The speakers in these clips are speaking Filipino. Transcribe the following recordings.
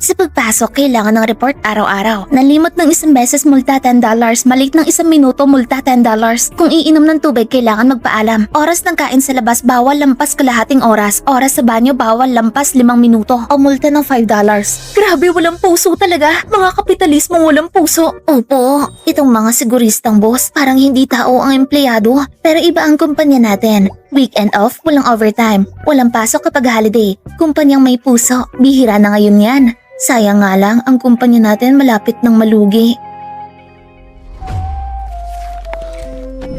Sa pagpasok, kailangan ng report araw-araw. Nalimot ng isang beses, multa $10. Maliit ng isang minuto, multa $10. Kung iinom ng tubig, kailangan magpaalam. Oras ng kain sa labas, bawal lampas kalahating oras. Oras sa banyo, bawal lampas 5 minuto. O multa ng $5. Grabe, walang puso talaga. Mga kapitalismo walang puso. Opo, itong mga siguristang boss, parang hindi tao ang empleyado. Pero iba ang kumpanya natin. Weekend off, walang overtime. Walang pasok kapag holiday. Kumpanyang may puso, bihira na ngayon yan. Sayang nga lang, ang kumpanya natin malapit ng malugi.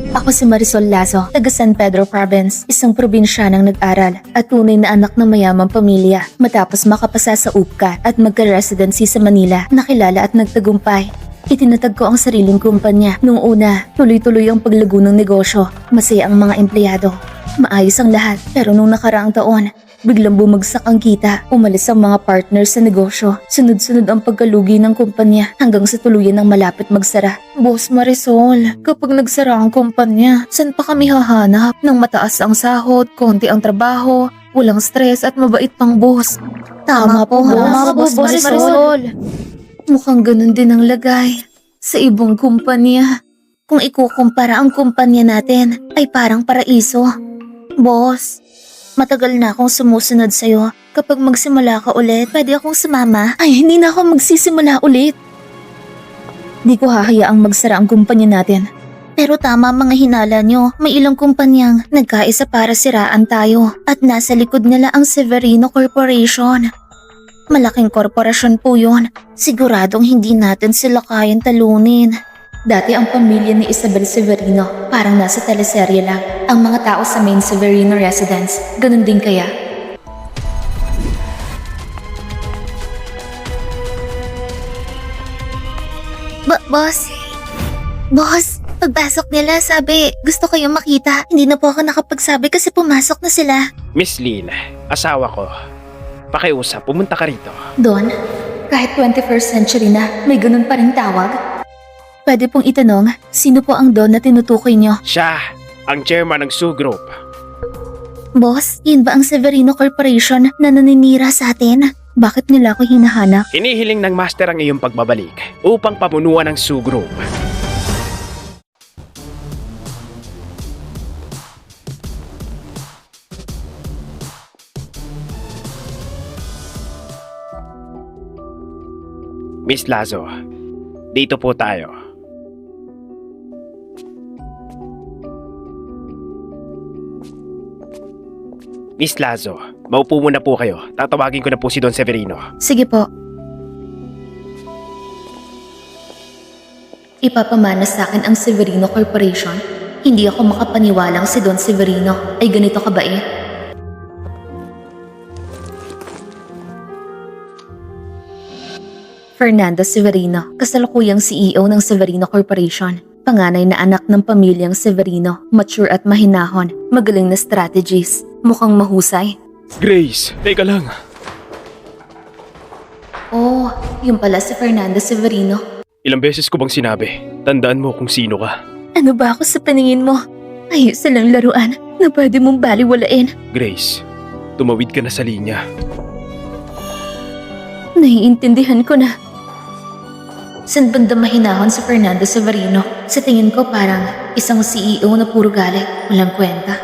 Ako si Marisol Lazo, taga San Pedro Province, isang probinsyanang nag-aral at tunay na anak ng mayamang pamilya. Matapos makapasa sa UPCA at magka-residency sa Manila, nakilala at nagtagumpay. Itinatag ko ang sariling kumpanya. Noong una, tuloy-tuloy ang paglago ng negosyo. Masaya ang mga empleyado. Maayos ang lahat, pero nung nakaraang taon, biglang bumagsak ang kita. Umalis ang mga partners sa negosyo. Sunod-sunod ang pagkalugi ng kumpanya hanggang sa tuluyan ng malapit magsara. Boss Marisol, kapag nagsara ang kumpanya, saan pa kami hahanap ng mataas ang sahod, konti ang trabaho, walang stress at mabait pang boss? Tama po, boss Marisol. Mukhang ganun din ang lagay sa ibang kumpanya. Kung ikukumpara ang kumpanya natin ay parang paraiso. Boss, matagal na akong sumusunod sa'yo. Kapag magsimula ka ulit, pwede akong sumama. Ay, hindi na ako magsisimula ulit. Di ko hahayaang magsara ang kumpanya natin. Pero tama mga hinala nyo, may ilang kumpanyang nagkaisa para siraan tayo. At nasa likod nila ang Severino Corporation. Malaking korporasyon po yun. Siguradong hindi natin sila kayang talunin. Dati ang pamilya ni Isabel Severino, parang nasa teleserye lang. Ang mga tao sa main Severino residence, ganun din kaya. Boss? Boss, pagpasok nila sabi gusto kayong makita. Hindi na po ako nakapagsabi kasi pumasok na sila. Miss Lynn, asawa ko. Pakiusap, pumunta ka rito. Don, kahit 21st century na, may ganun pa rin tawag. Pwede pong itanong, sino po ang Don na tinutukoy nyo? Siya, ang chairman ng Sue Group. Boss, yun ba ang Severino Corporation na naninira sa atin? Bakit nila ako hinahanap? Hinihiling ng master ang iyong pagbabalik upang pamunuan ng Sue Group. Miss Lazo, dito po tayo. Miss Lazo, maupo muna po kayo. Tatawagin ko na po si Don Severino. Sige po. Ipapamana sa akin ang Severino Corporation? Hindi ako makapaniwalang si Don Severino ay ganito kabait. Fernando Severino, kasalukuyang CEO ng Severino Corporation. Panganay na anak ng pamilyang Severino, mature at mahinahon, magaling na strategies, mukhang mahusay. Grace, teka lang. Oh, yung pala si Fernando Severino. Ilang beses ko bang sinabi, tandaan mo kung sino ka. Ano ba ako sa paningin mo? Ayos lang laruan na pwede mong baliwalain. Grace, tumawid ka na sa linya. Naiintindihan ko na. San banda mahinahon si Fernando Severino? Sa tingin ko parang isang CEO na puro galit, walang kwenta.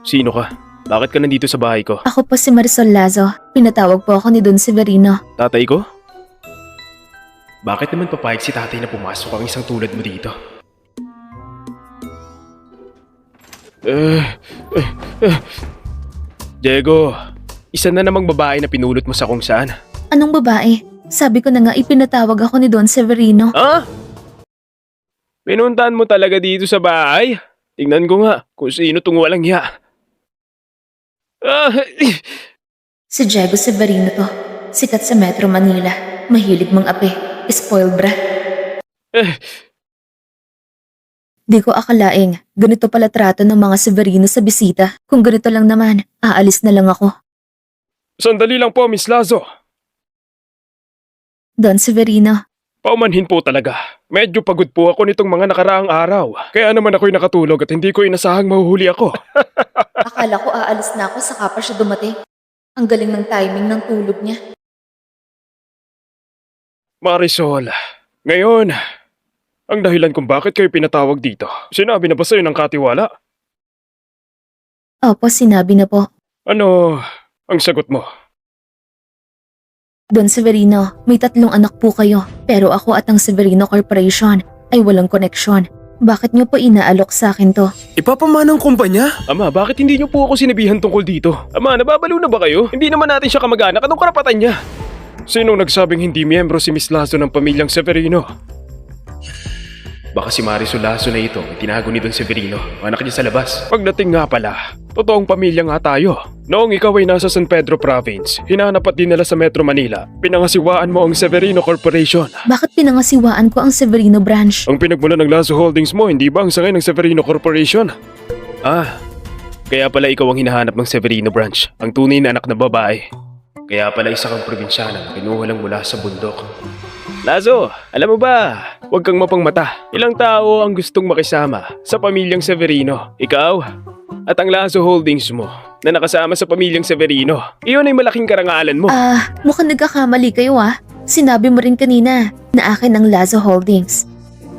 Sino ka? Bakit ka nandito sa bahay ko? Ako po si Marisol Lazo. Pinatawag po ako ni Don Severino. Tatay ko? Bakit naman papayag si tatay na pumasok ang isang tulad mo dito? Diego, isa na namang babae na pinulot mo sa kung saan. Anong babae? Sabi ko na nga ipinatawag ako ni Don Severino. Ha? Pinuntahan mo talaga dito sa bahay? Tingnan ko nga kung sino tong walang hiya. Si Diego Severino to. Sikat sa Metro Manila. Mahilig mang-ape. Spoiled brat. Di ko akalaing ganito pala trato ng mga Severino sa bisita. Kung ganito lang naman, aalis na lang ako. Sandali lang po, Miss Lazo. Don Severino. Paumanhin po talaga. Medyo pagod po ako nitong mga nakaraang araw. Kaya naman ako'y nakatulog at hindi ko inasahang mahuhuli ako. Akala ko aalis na ako saka pa siya dumating. Ang galing ng timing ng tulog niya. Marisol, ngayon, ang dahilan kung bakit kayo pinatawag dito. Sinabi na ba sa'yo ng katiwala? Opo, sinabi na po. Ano ang sagot mo? Don Severino, may 3 anak po kayo. Pero ako at ang Severino Corporation ay walang koneksyon. Bakit niyo po inaalok sa akin to? Ipapamanang kumpanya? Ama, bakit hindi niyo po ako sinabihan tungkol dito? Ama, nababalo na ba kayo? Hindi naman natin siya kamag-anak. Anong karapatan niya? Sinong nagsabing hindi miyembro si Miss Lazo ng pamilyang Severino? Baka si Marisol Lazo na ito ay tinago ni Don Severino. Anak niya sa labas. Pagdating nga pala, totoong pamilya nga tayo. Noong ikaw ay nasa San Pedro Province, hinanap at dinala sa Metro Manila, pinangasiwaan mo ang Severino Corporation. Bakit pinangasiwaan ko ang Severino branch? Ang pinagmula ng Lazo Holdings mo, hindi ba ang sangay ng Severino Corporation? Kaya pala ikaw ang hinahanap ng Severino branch, ang tunay na anak na babae. Kaya pala isa kang probinsyana na kinuha lang mula sa bundok. Lazo, alam mo ba, huwag kang mapangmata. Ilang tao ang gustong makisama sa pamilyang Severino. Ikaw at ang Lazo Holdings mo na nakasama sa pamilyang Severino. Iyon ay malaking karangalan mo. Mukhang nagkakamali kayo Sinabi mo rin kanina na akin ang Lazo Holdings.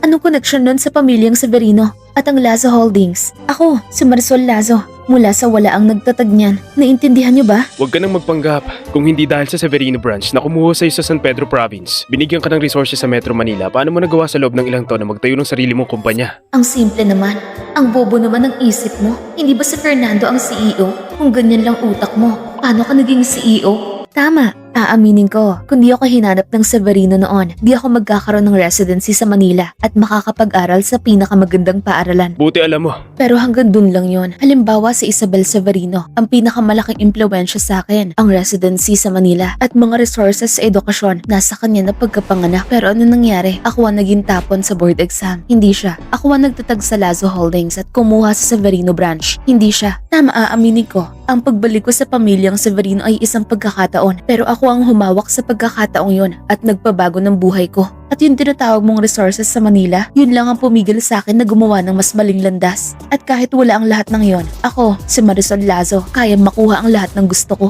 Anong koneksyon nun sa pamilyang Severino at ang Lazo Holdings? Ako, si Marisol Lazo. Mula sa wala ang nagtatag niyan. Naintindihan niyo ba? Huwag ka nang magpanggap. Kung hindi dahil sa Severino branch na kumuha sa'yo sa San Pedro Province, binigyan ka ng resources sa Metro Manila, paano mo nagawa sa loob ng ilang taon na magtayo ng sarili mong kumpanya? Ang simple naman. Ang bobo naman ng isip mo. Hindi ba si Fernando ang CEO? Kung ganyan lang utak mo, paano ka naging CEO? Tama. Aaminin ko, kung di ako hinanap ng Severino noon, di ako magkakaroon ng residency sa Manila at makakapag-aral sa pinakamagandang paaralan. Buti alam mo. Pero hanggang dun lang yon. Halimbawa si Isabel Severino, ang pinakamalaking impluwensya sa akin, ang residency sa Manila at mga resources sa edukasyon nasa kanya na pagkapanganak. Pero ano nangyari? Ako ang naging tapon sa board exam. Hindi siya. Ako ang nagtatag sa Lazo Holdings at kumuha sa Severino branch. Hindi siya. Tama, aaminin ko. Ang pagbalik ko sa pamilyang Severino ay isang pagkakataon. Pero ako ang humawak sa pagkakataong yon at nagpabago ng buhay ko. At yung tinatawag mong resources sa Manila, yun lang ang pumigil sa akin na gumawa ng mas maling landas. At kahit wala ang lahat ng yon, ako, si Marisol Lazo, kaya makuha ang lahat ng gusto ko.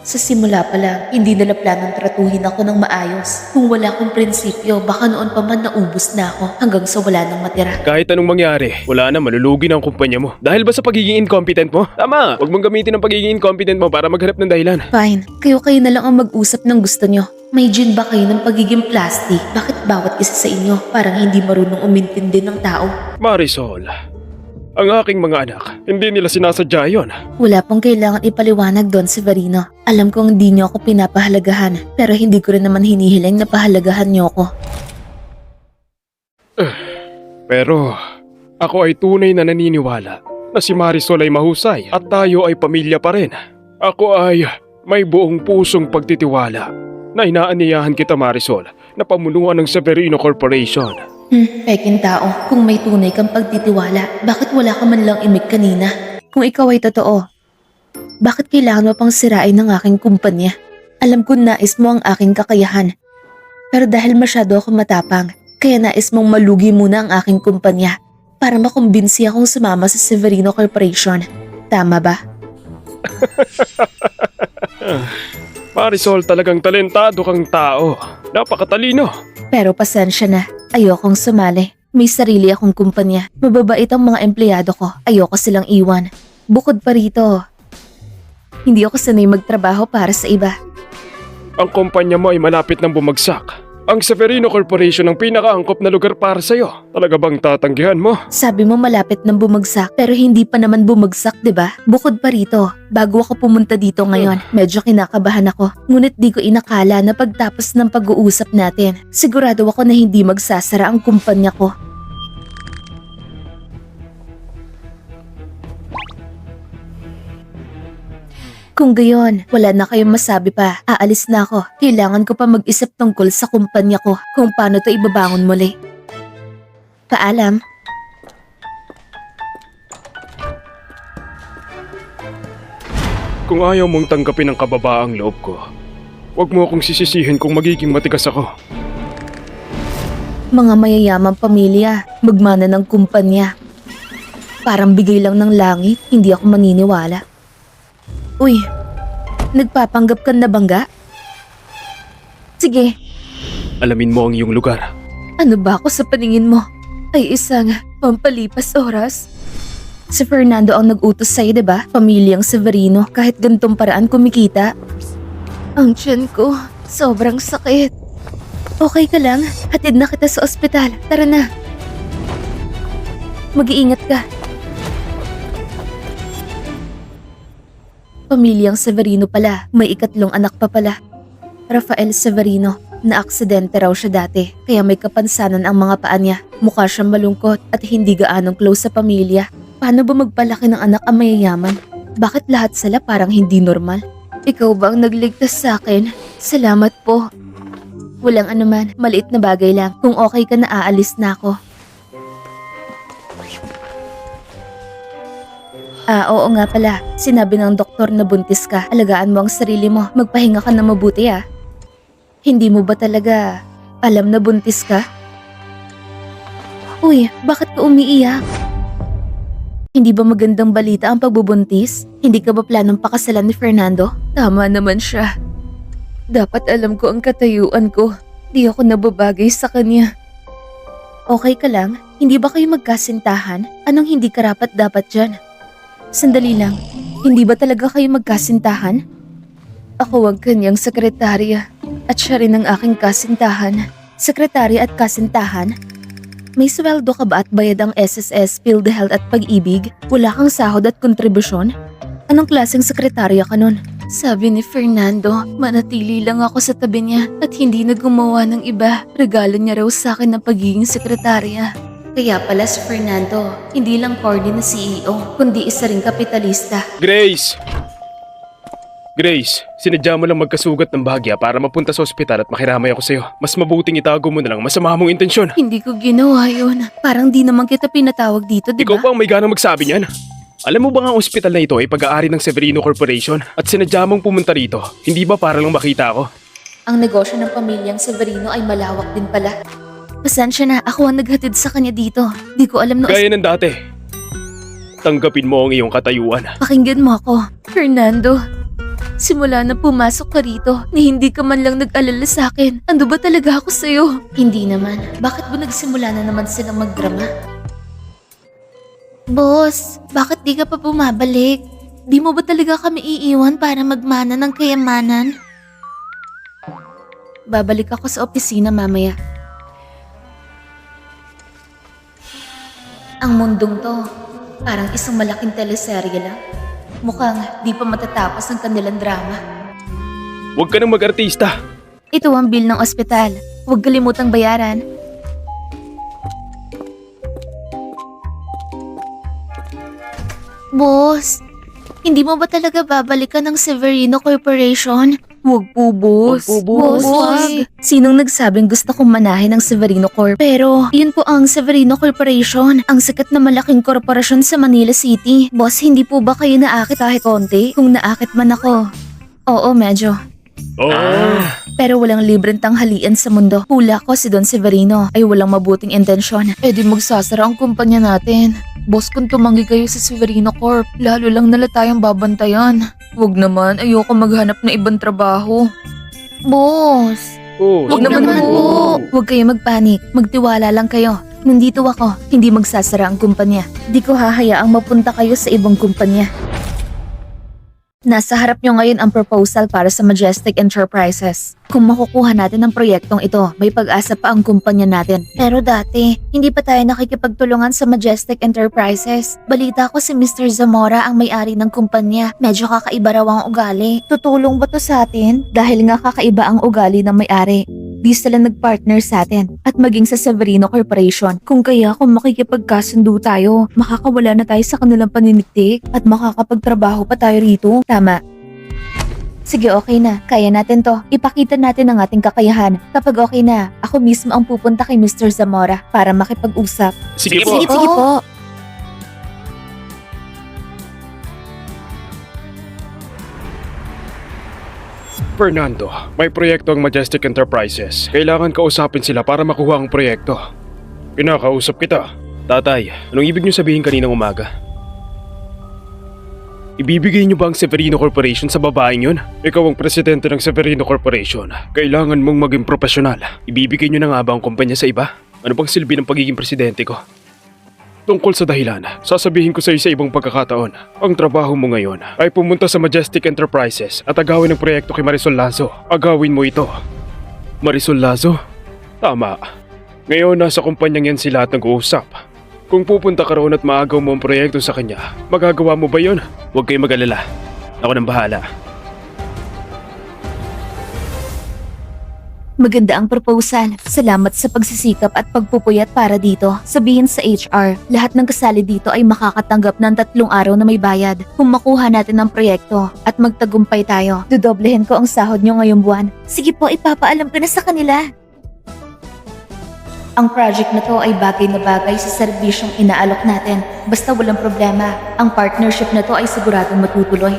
Sa simula pa lang, hindi nila planong tratuhin ako ng maayos. Kung wala akong prinsipyo, baka noon pa man naubos na ako hanggang sa wala nang matira. Kahit anong mangyari, wala na, malulugi na ang kumpanya mo. Dahil ba sa pagiging incompetent mo? Tama, huwag mong gamitin ang pagiging incompetent mo para maghanap ng dahilan. Fine, kayo na lang ang mag-usap ng gusto nyo. May gin ba kayo ng pagiging plastic? Bakit bawat isa sa inyo parang hindi marunong umintindi ng tao? Marisol, ang aking mga anak, hindi nila sinasadya yon. Wala pong kailangan ipaliwanag Don Severino. Alam kong hindi niyo ako pinapahalagahan, pero hindi ko rin naman hinihiling na pahalagahan niyo ako. Pero ako ay tunay na naniniwala na si Marisol ay mahusay at tayo ay pamilya pa rin. Ako ay may buong pusong pagtitiwala na inaaniyahan kita, Marisol, na pamunuan ng Severino Corporation. Peking tao, kung may tunay kang pagtitiwala, bakit wala ka man lang imik kanina? Kung ikaw ay totoo, bakit kailangan mo pang sirain ng aking kumpanya? Alam ko nais mo ang aking kakayahan. Pero dahil masyado ako matapang, kaya nais mong malugi muna ang aking kumpanya para makumbinsi akong sumama sa Severino Corporation. Tama ba? Marisol, talagang talentado kang tao. Napakatalino. Pero pasensya na, ayokong sumali. May sarili akong kumpanya. Mababait ang mga empleyado ko. Ayoko silang iwan. Bukod pa rito, hindi ako sanay magtrabaho para sa iba. Ang kumpanya mo ay malapit ng bumagsak. Ang Severino Corporation ang pinakaangkop na lugar para sa'yo. Talaga bang tatanggihan mo? Sabi mo malapit ng bumagsak pero hindi pa naman bumagsak, 'di ba? Bukod pa rito, bago ako pumunta dito ngayon, medyo kinakabahan ako. Ngunit di ko inakala na pagtapos ng pag-uusap natin, sigurado ako na hindi magsasara ang kumpanya ko. Kung gayon, wala na kayong masabi pa. Aalis na ako. Kailangan ko pa mag-isip tungkol sa kumpanya ko kung paano to ibabangon muli. Paalam. Kung ayaw mong tanggapin ang kababaang loob ko, huwag mo akong sisisihin kung magiging matigas ako. Mga mayayamang pamilya, magmana ng kumpanya. Parang bigay lang ng langit, hindi ako maniniwala. Uy, nagpapanggap ka na bangga? Sige, Alamin mo ang iyong lugar. ano ba ako sa paningin mo? Ay isang pampalipas oras? Si Fernando ang nag-utos sa'yo, diba? Pamilyang Severino, kahit gantong paraan kumikita. Ang tiyan ko, sobrang sakit. Okay ka lang? Hatid na kita sa ospital. Tara na. Mag-iingat ka. Pamilyang Severino pala, may ikatlong anak pa pala. Rafael Severino, na aksidente raw siya dati, kaya may kapansanan ang mga paa niya. Mukha siyang malungkot at hindi gaanong close sa pamilya. Paano ba magpalaki ng anak ang mayayaman? Bakit lahat sila parang hindi normal? Ikaw ba ang nagligtas sa akin? Salamat po. Walang anuman, maliit na bagay lang. Kung okay ka na aalis na ako. Oo nga pala. Sinabi ng doktor na buntis ka. Alagaan mo ang sarili mo. Magpahinga ka na mabuti ah. Hindi mo ba talaga alam na buntis ka? Uy, bakit ka umiiyak? Hindi ba magandang balita ang pagbubuntis? Hindi ka ba planong pakasalan ni Fernando? Tama naman siya. Dapat alam ko ang katayuan ko. Di ako nababagay sa kanya. Okay ka lang? Hindi ba kayo magkasintahan? Anong hindi karapat dapat dyan? Sandali lang. Hindi ba talaga kayo magkasintahan? Ako ang kanyang sekretarya. At siya rin ang aking kasintahan. Sekretarya at kasintahan? May sweldo ka ba at bayad ang SSS, PhilHealth at Pag-ibig? Wala kang sahod at kontribusyon? Anong klaseng sekretarya ka nun? Sabi ni Fernando, manatili lang ako sa tabi niya at hindi na gumawa ng iba. Regalo niya raw sa akin ng pagiging sekretarya. Kaya pala si Fernando, hindi lang corny na CEO, kundi isa ring kapitalista. Grace! Grace, sinadya mo lang magkasugat ng bahagya para mapunta sa ospital at makiramay ako sa'yo. Mas mabuting itago mo na lang masama mong intensyon. Hindi ko ginawa yun. Parang di naman kita pinatawag dito, di Ikaw ba? pa ang may ganang magsabi niyan. Alam mo ba nga ang ospital na ito ay pag-aari ng Severino Corporation at sinadya mong pumunta rito? Hindi ba para lang makita ako? Ang negosyo ng pamilyang Severino ay malawak din pala. Pasensya na, ako ang naghatid sa kanya dito. Di ko alam na Gaya ng dati. Tanggapin mo ang iyong katayuan. pakinggan mo ako. Fernando, simula na pumasok ka rito ni hindi ka man lang nag-alala sa akin. Ando ba talaga ako sa'yo? Hindi naman. Bakit ba nagsimula na naman silang magdrama? Boss, bakit di ka pa bumabalik? Di mo ba talaga kami iiwan para magmana ng kayamanan? Babalik ako sa opisina mamaya. Ang mundong to, parang isang malaking teleserye lang. Mukhang di pa matatapos ang kanilang drama. Huwag ka nang mag-artista. Ito ang bill ng ospital. Huwag kalimutang bayaran. Boss, hindi mo ba talaga babalikan ng Severino Corporation? Huwag po, boss. Huwag po, boss. Wag. Sinong nagsabing gusto kong manahin ng Severino Corp? Pero, yun po ang Severino Corporation, ang sikat na malaking korporasyon sa Manila City. Boss, hindi po ba kayo naakit kahit konti? Kung naakit man ako. Oo, medyo. Pero walang libreng tanghalian sa mundo. Hula ko si Don Severino ay walang mabuting intensyon. Eh di magsasara ang kumpanya natin. Boss, kung tumanggi kayo sa Severino Corp, lalo lang nila tayong babantayan. Huwag naman, ayoko maghanap ng ibang trabaho. Boss, Oh, huwag naman po. Huwag kayo magpanik, magtiwala lang kayo. Nandito ako, hindi magsasara ang kumpanya. Di ko hahayaang mapunta kayo sa ibang kumpanya. Nasa harap nyo ngayon ang proposal para sa Majestic Enterprises. Kung makukuha natin ang proyektong ito, may pag-asa pa ang kumpanya natin. Pero dati, hindi pa tayo nakikipagtulungan sa Majestic Enterprises. Balita ko si Mr. Zamora ang may-ari ng kumpanya. Medyo kakaiba raw ang ugali. Tutulong ba to sa atin? Dahil nga kakaiba ang ugali ng may-ari. Di sila nagpartner sa atin at maging sa Severino Corporation. Kung kung makikipagkasundo tayo, makakawala na tayo sa kanilang paniniktik at makakapagtrabaho pa tayo rito. Tama. Sige, okay na. Kaya natin to. Ipakita natin ang ating kakayahan. Kapag okay na, ako mismo ang pupunta kay Mr. Zamora para makipag-usap. Sige po. Sige po. Fernando, may proyekto ang Majestic Enterprises. Kailangan kausapin sila para makuha ang proyekto. Kinakausap kita. Tatay, anong ibig niyo sabihin kaninang umaga? Ibibigay niyo ba ang Severino Corporation sa babaeng yun? Ikaw ang presidente ng Severino Corporation. Kailangan mong maging profesional. Ibibigay niyo na nga ba ang kumpanya sa iba? Ano bang silbi ng pagiging presidente ko? Tungkol sa dahilan, sasabihin ko sa iyo sa ibang pagkakataon. Ang trabaho mo ngayon ay pumunta sa Majestic Enterprises at agawin ang proyekto kay Marisol Lazo. Agawin mo ito. Marisol Lazo? Tama. Ngayon nasa kumpanyang yan sila at nag-uusap. Kung pupunta ka roon at maagaw mo ang proyekto sa kanya, magagawa mo ba yun? Huwag kayong mag-alala. Ako nang bahala. Maganda ang proposal. Salamat sa pagsisikap at pagpupuyat para dito. Sabihin sa HR, lahat ng kasali dito ay makakatanggap ng 3 araw na may bayad. Kung makuha natin ang proyekto at magtagumpay tayo, dodoblehin ko ang sahod nyo ngayong buwan. Sige po, ipapaalam ko na sa kanila. Ang project na to ay bagay na bagay sa serbisyong inaalok natin. Basta walang problema, ang partnership na to ay siguradong matutuloy.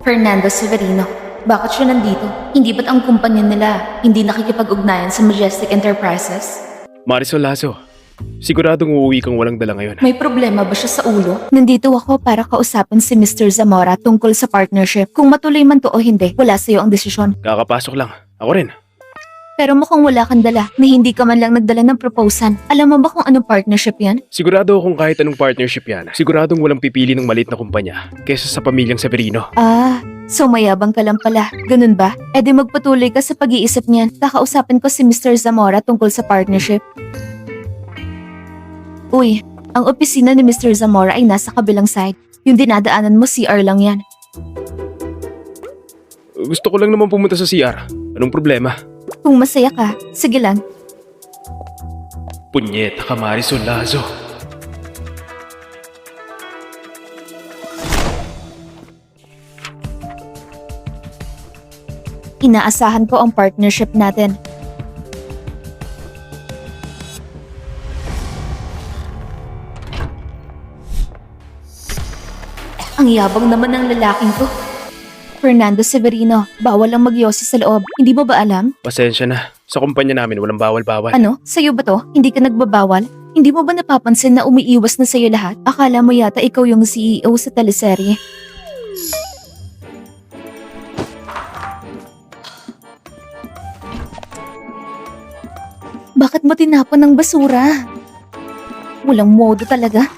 Fernando Severino, bakit siya nandito? Hindi ba't ang kumpanya nila hindi nakikipag-ugnayan sa Majestic Enterprises? Marisol Lazo, siguradong uuwi kang walang dala ngayon. May problema ba siya sa ulo? Nandito ako para kausapin si Mr. Zamora tungkol sa partnership. Kung matuloy man to o hindi, wala sa'yo ang desisyon. Kakapasok lang. Ako rin. Pero mukhang wala kang dala na hindi ka man lang nagdala ng proposal. Alam mo ba kung anong partnership yan? Sigurado akong kahit anong partnership yan, siguradong walang pipili ng maliit na kumpanya kesa sa pamilyang Severino. Ah, so mayabang ka lang pala. Ganun ba? E di magpatuloy ka sa pag-iisip niyan. Kakausapin ko si Mr. Zamora tungkol sa partnership. Uy, ang opisina ni Mr. Zamora ay nasa kabilang side. Yung dinadaanan mo, CR lang yan. Gusto ko lang naman pumunta sa CR. Anong problema? Kung masaya ka, sige lang. Punyeta ka, Marisol Lazo. Inaasahan ko ang partnership natin. Ang yabang naman ng lalaking to. Fernando Severino, bawal ang magyosi sa loob. Hindi mo ba alam? Pasensya na. Sa kumpanya namin walang bawal-bawal. Ano? Sa'yo ba to? Hindi ka nagbabawal? Hindi mo ba napapansin na umiiwas na sa'yo lahat? Akala mo yata ikaw yung CEO sa teleserye. Bakit mo tinapon ng basura? Walang modo talaga.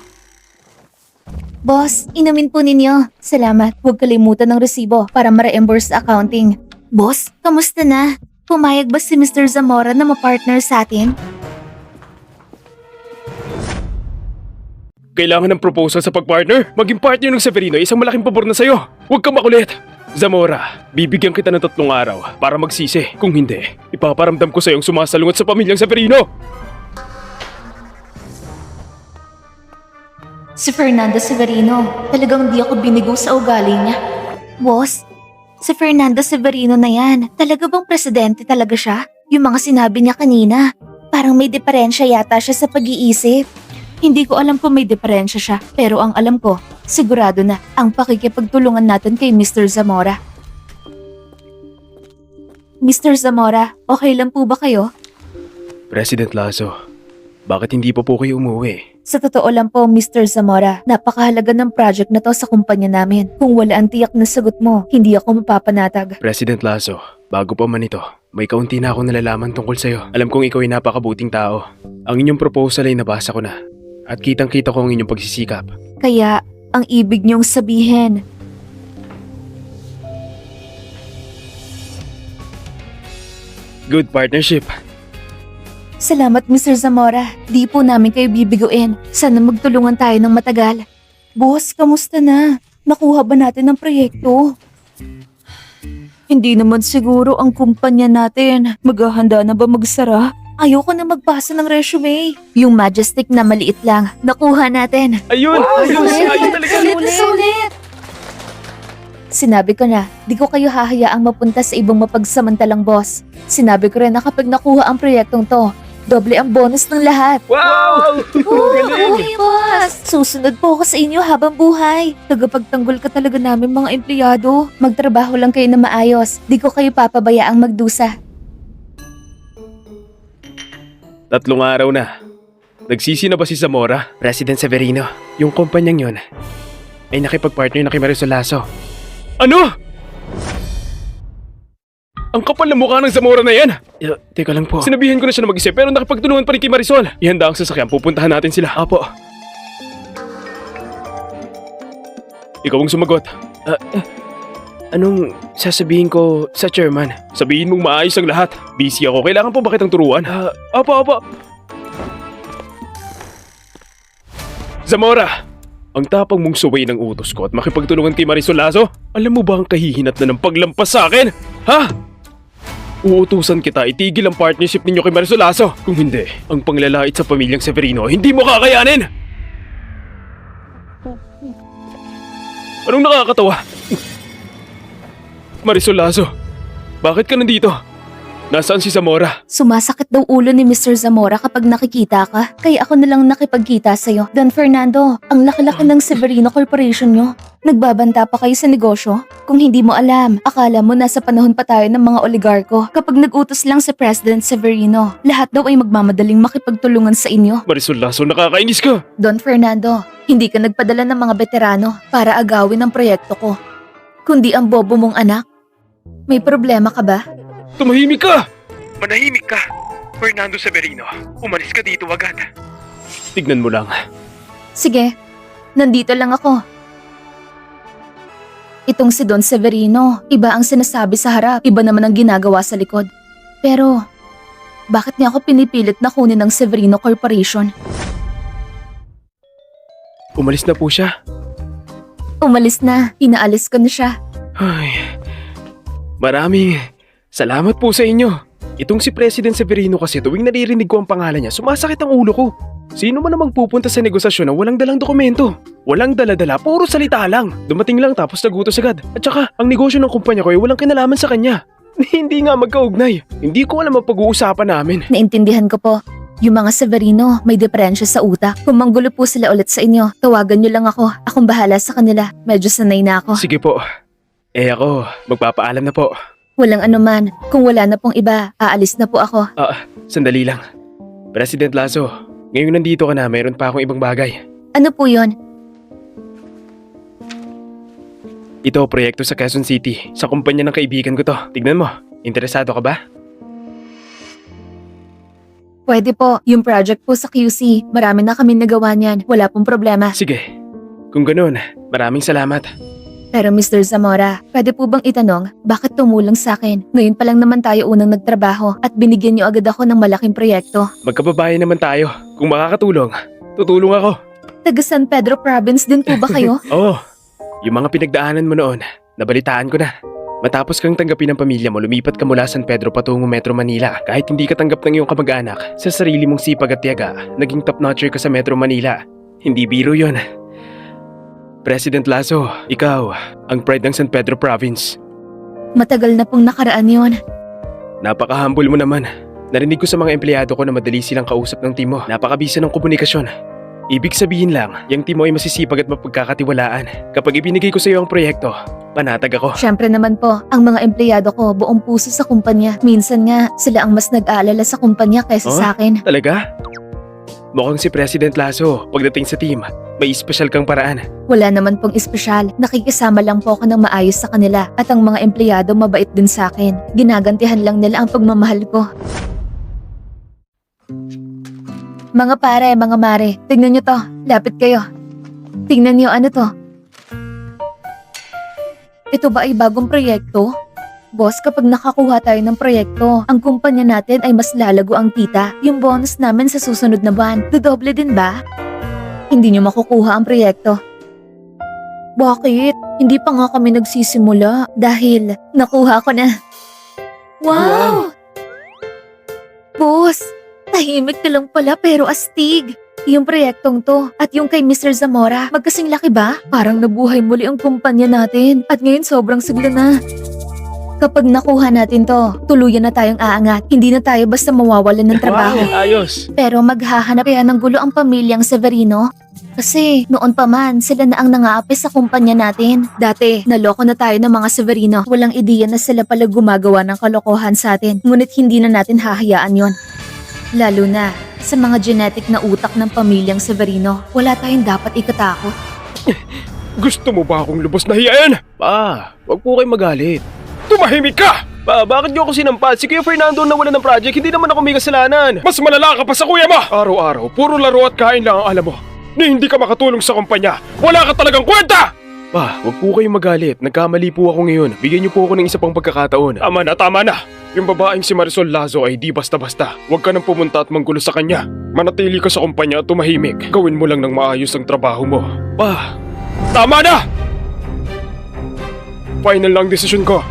Boss, inamin po ninyo. Salamat. Huwag kalimutan ng resibo para ma-reimburse sa accounting. Boss, kamusta na? Pumayag ba si Mr. Zamora na ma-partner sa atin? Kailangan ng proposal sa pag-partner? Maging partner ng Severino ay isang malaking pabor na sa'yo. Huwag kang makulit. Zamora, bibigyan kita ng 3 araw para magsisi. Kung hindi, ipaparamdam ko sa'yo ang sumasalungat sa pamilyang Severino. Si Fernando Severino, talagang di ako binigo sa ugali niya. Boss, si Fernando Severino na yan. Talaga bang presidente talaga siya? Yung mga sinabi niya kanina, parang may diferensya yata siya sa pag-iisip. Hindi ko alam kung may diferensya siya, pero ang alam ko, sigurado na ang pakikipagtulungan natin kay Mr. Zamora. Mr. Zamora, okay lang po ba kayo? President Lazo, bakit hindi pa po kayo umuwi? Sa totoo lang po, Mr. Zamora, napakahalaga ng project na to sa kumpanya namin. Kung wala ang tiyak na sagot mo, hindi ako mapapanatag. President Lazo, bago pa man ito, may kaunti na akong nalalaman tungkol sa'yo. Alam kong ikaw ay napakabuting tao. Ang inyong proposal ay nabasa ko na. At kitang-kita ko ang inyong pagsisikap. Kaya, ang ibig niyong sabihin, Good partnership. salamat Mr. Zamora. Di po namin kayo bibiguin. Sana magtulungan tayo ng matagal. Boss, kamusta na? Nakuha ba natin ang proyekto? Hindi naman siguro ang kumpanya natin. Maghahanda na ba magsara? Ayoko na magbasa ng resume. Yung Majestic na maliit lang, nakuha natin. Ayun! Ayun talaga! Sulit! Sinabi ko na, di ko kayo hahayaang mapunta sa ibang mapagsamantalang boss. Sinabi ko rin na kapag nakuha ang proyektong to, doble ang bonus ng lahat. Wow! Galing! Uy, boss! Lucas! Susunod po ako sa inyo habang buhay. Tagapagtanggol ka talaga namin mga empleyado. Magtrabaho lang kayo na maayos. Di ko kayo papabayaang magdusa. 3 araw na. Nagsisi na ba si Zamora? President Severino, yung kumpanyang yun ay nakipag-partner na kay Marisol Lasso. Ano? Ang kapal na mukha ng Zamora na yan! Teka lang po. Sinabihan ko na siya na mag-isip pero nakipagtulungan pa rin kay Marisol. Ihanda ang sasakyan, pupuntahan natin sila. Apo. Ikaw ang sumagot. Anong sasabihin ko sa chairman? Sabihin mong maayos ang lahat. Busy ako. Kailangan po ba kitang turuan? Opo. Zamora! Ang tapang mong suway ng utos ko at makipagtulungan kay Marisol Lasso? Alam mo ba ang kahihinat na ng paglampas sa akin? Ha? Uutusan kita itigil ang partnership ninyo kay Marisol Lasso. Kung hindi, ang panglalait sa pamilyang Severino hindi mo kakayanin! Anong nakakatawa? Marisol Lasso, bakit ka nandito? Nasaan si Zamora? Sumasakit daw ulo ni Mr. Zamora kapag nakikita ka. Kaya ako na lang nakipagkita sa'yo. Don Fernando, ang laki-laki ng Severino Corporation nyo. Nagbabanta pa kayo sa negosyo? Kung hindi mo alam, akala mo nasa panahon pa tayo ng mga oligarko. Kapag nag-utos lang si President Severino, lahat daw ay magmamadaling makipagtulungan sa inyo. Marisol Lasso, nakakainis ka! Don Fernando, hindi ka nagpadala ng mga veterano para agawin ang proyekto ko. Kundi ang bobo mong anak. May problema ka ba? Tumahimik ka! Manahimik ka! Fernando Severino, umalis ka dito agad. Tignan mo lang. Sige, nandito lang ako. Itong si Don Severino, iba ang sinasabi sa harap, iba naman ang ginagawa sa likod. Pero, bakit niya ako pinipilit na kunin ng Severino Corporation? Umalis na po siya. Umalis na, inaalis ko na siya. Ay, maraming salamat po sa inyo. Itong si President Severino kasi tuwing naririnig ko ang pangalan niya, sumasakit ang ulo ko. Sino man namang pupunta sa negosasyon na walang dalang dokumento? Walang dala-dala, puro salita lang. Dumating lang tapos nagutos agad. At saka, ang negosyo ng kumpanya ko ay walang kinalaman sa kanya. Hindi nga magkaugnay. Hindi ko alam ang pag-uusapan namin. Naintindihan ko po. Yung mga Severino, may diferensya sa utak. Kung manggulo po sila ulit sa inyo, tawagan niyo lang ako. Akong bahala sa kanila. Medyo sanay na ako. Sige po. Ako, magpapaalam na po. Walang anuman. Kung wala na pong iba, aalis na po ako. Sandali lang. President Lasso, ngayon nandito ka na, mayroon pa akong ibang bagay. Ano po yon? Ito, proyekto sa Quezon City. Sa kumpanya ng kaibigan ko to. Tignan mo. Interesado ka ba? Pwede po. Yung project po sa QC, marami na kami nagawa niyan. Wala pong problema. Sige. Kung ganun, maraming salamat. Pero Mr. Zamora, pwede po bang itanong, bakit tumulong sa akin? Ngayon pa lang naman tayo unang nagtrabaho at binigyan niyo agad ako ng malaking proyekto. Magkababayan naman tayo. Kung makakatulong, tutulong ako. Taga San Pedro Province din po ba kayo? Oo. Yung mga pinagdaanan mo noon, nabalitaan ko na. Matapos kang tanggapin ng pamilya mo, lumipat ka mula San Pedro patungo Metro Manila. Kahit hindi ka tanggap ng iyong kamag-anak, sa sarili mong sipag at tiyaga, naging top-notcher ka sa Metro Manila. Hindi biro yon. President Lasso, ikaw, ang pride ng San Pedro Province. Matagal na pong nakaraan yon. Napaka-humble mo naman. Narinig ko sa mga empleyado ko na madali silang kausap ng team mo. Napakabisa ng komunikasyon. Ibig sabihin lang, yung team mo ay masisipag at mapagkakatiwalaan. Kapag ibinigay ko sa iyo ang proyekto, panatag ako. Siyempre naman po, ang mga empleyado ko buong puso sa kumpanya. Minsan nga, sila ang mas nag-aalala sa kumpanya kaysa sa akin. Talaga? Mukhang si President Lasso, pagdating sa team, may espesyal kang paraan. Wala naman pong espesyal. Nakikisama lang po ako ng maayos sa kanila at ang mga empleyado mabait din sa akin. Ginagantihan lang nila ang pagmamahal ko. Mga pare, mga mare, tignan nyo to. Lapit kayo. Tingnan nyo ano to. Ito ba ay bagong proyekto? Boss, kapag nakakuha tayo ng proyekto, ang kumpanya natin ay mas lalago ang kita. Yung bonus namin sa susunod na buwan, dodoble din ba? Hindi nyo makukuha ang proyekto. Bakit? Hindi pa nga kami nagsisimula dahil nakuha ko na. Wow! Boss, tahimik na lang pala pero astig. Yung proyektong to at yung kay Mr. Zamora, magkasing laki ba? Parang nabuhay muli ang kumpanya natin at ngayon sobrang sigla na. Kapag nakuha natin to, tuluyan na tayong aangat. Hindi na tayo basta mawawalan ng trabaho. Wow, ayos. Pero maghahanap kaya ng gulo ang pamilyang Severino? Kasi noon pa man, sila na ang nangaapi sa kumpanya natin. Dati, naloko na tayo ng mga Severino. Walang ideya na sila pala gumagawa ng kalokohan sa atin. Ngunit hindi na natin hahayaan yon. Lalo na sa mga genetic na utak ng pamilyang Severino. Wala tayong dapat ikatakot. Gusto mo ba akong lubos na hiyain? Pa, wag po kayo magalit. Tumahimik ka! Pa, bakit niyo ako sinampal? Si Kuya Fernando na wala ng project, hindi naman ako may kasalanan. Mas malala ka pa sa kuya mo! Araw-araw, puro laro at kain lang ang alam mo. Ni hindi ka makatulong sa kumpanya. Wala ka talagang kwenta! Pa, wag po kayong magalit. Nagkamali po ako ngayon. Bigyan niyo po ako ng isa pang pagkakataon. Tama na, tama na! Yung babaeng si Marisol Lazo ay di basta-basta. Huwag ka nang pumunta at manggulo sa kanya. Manatili ka sa kumpanya at tumahimik. Gawin mo lang ng maayos ang trabaho mo. Pa, tama na! Final lang desisyon ko.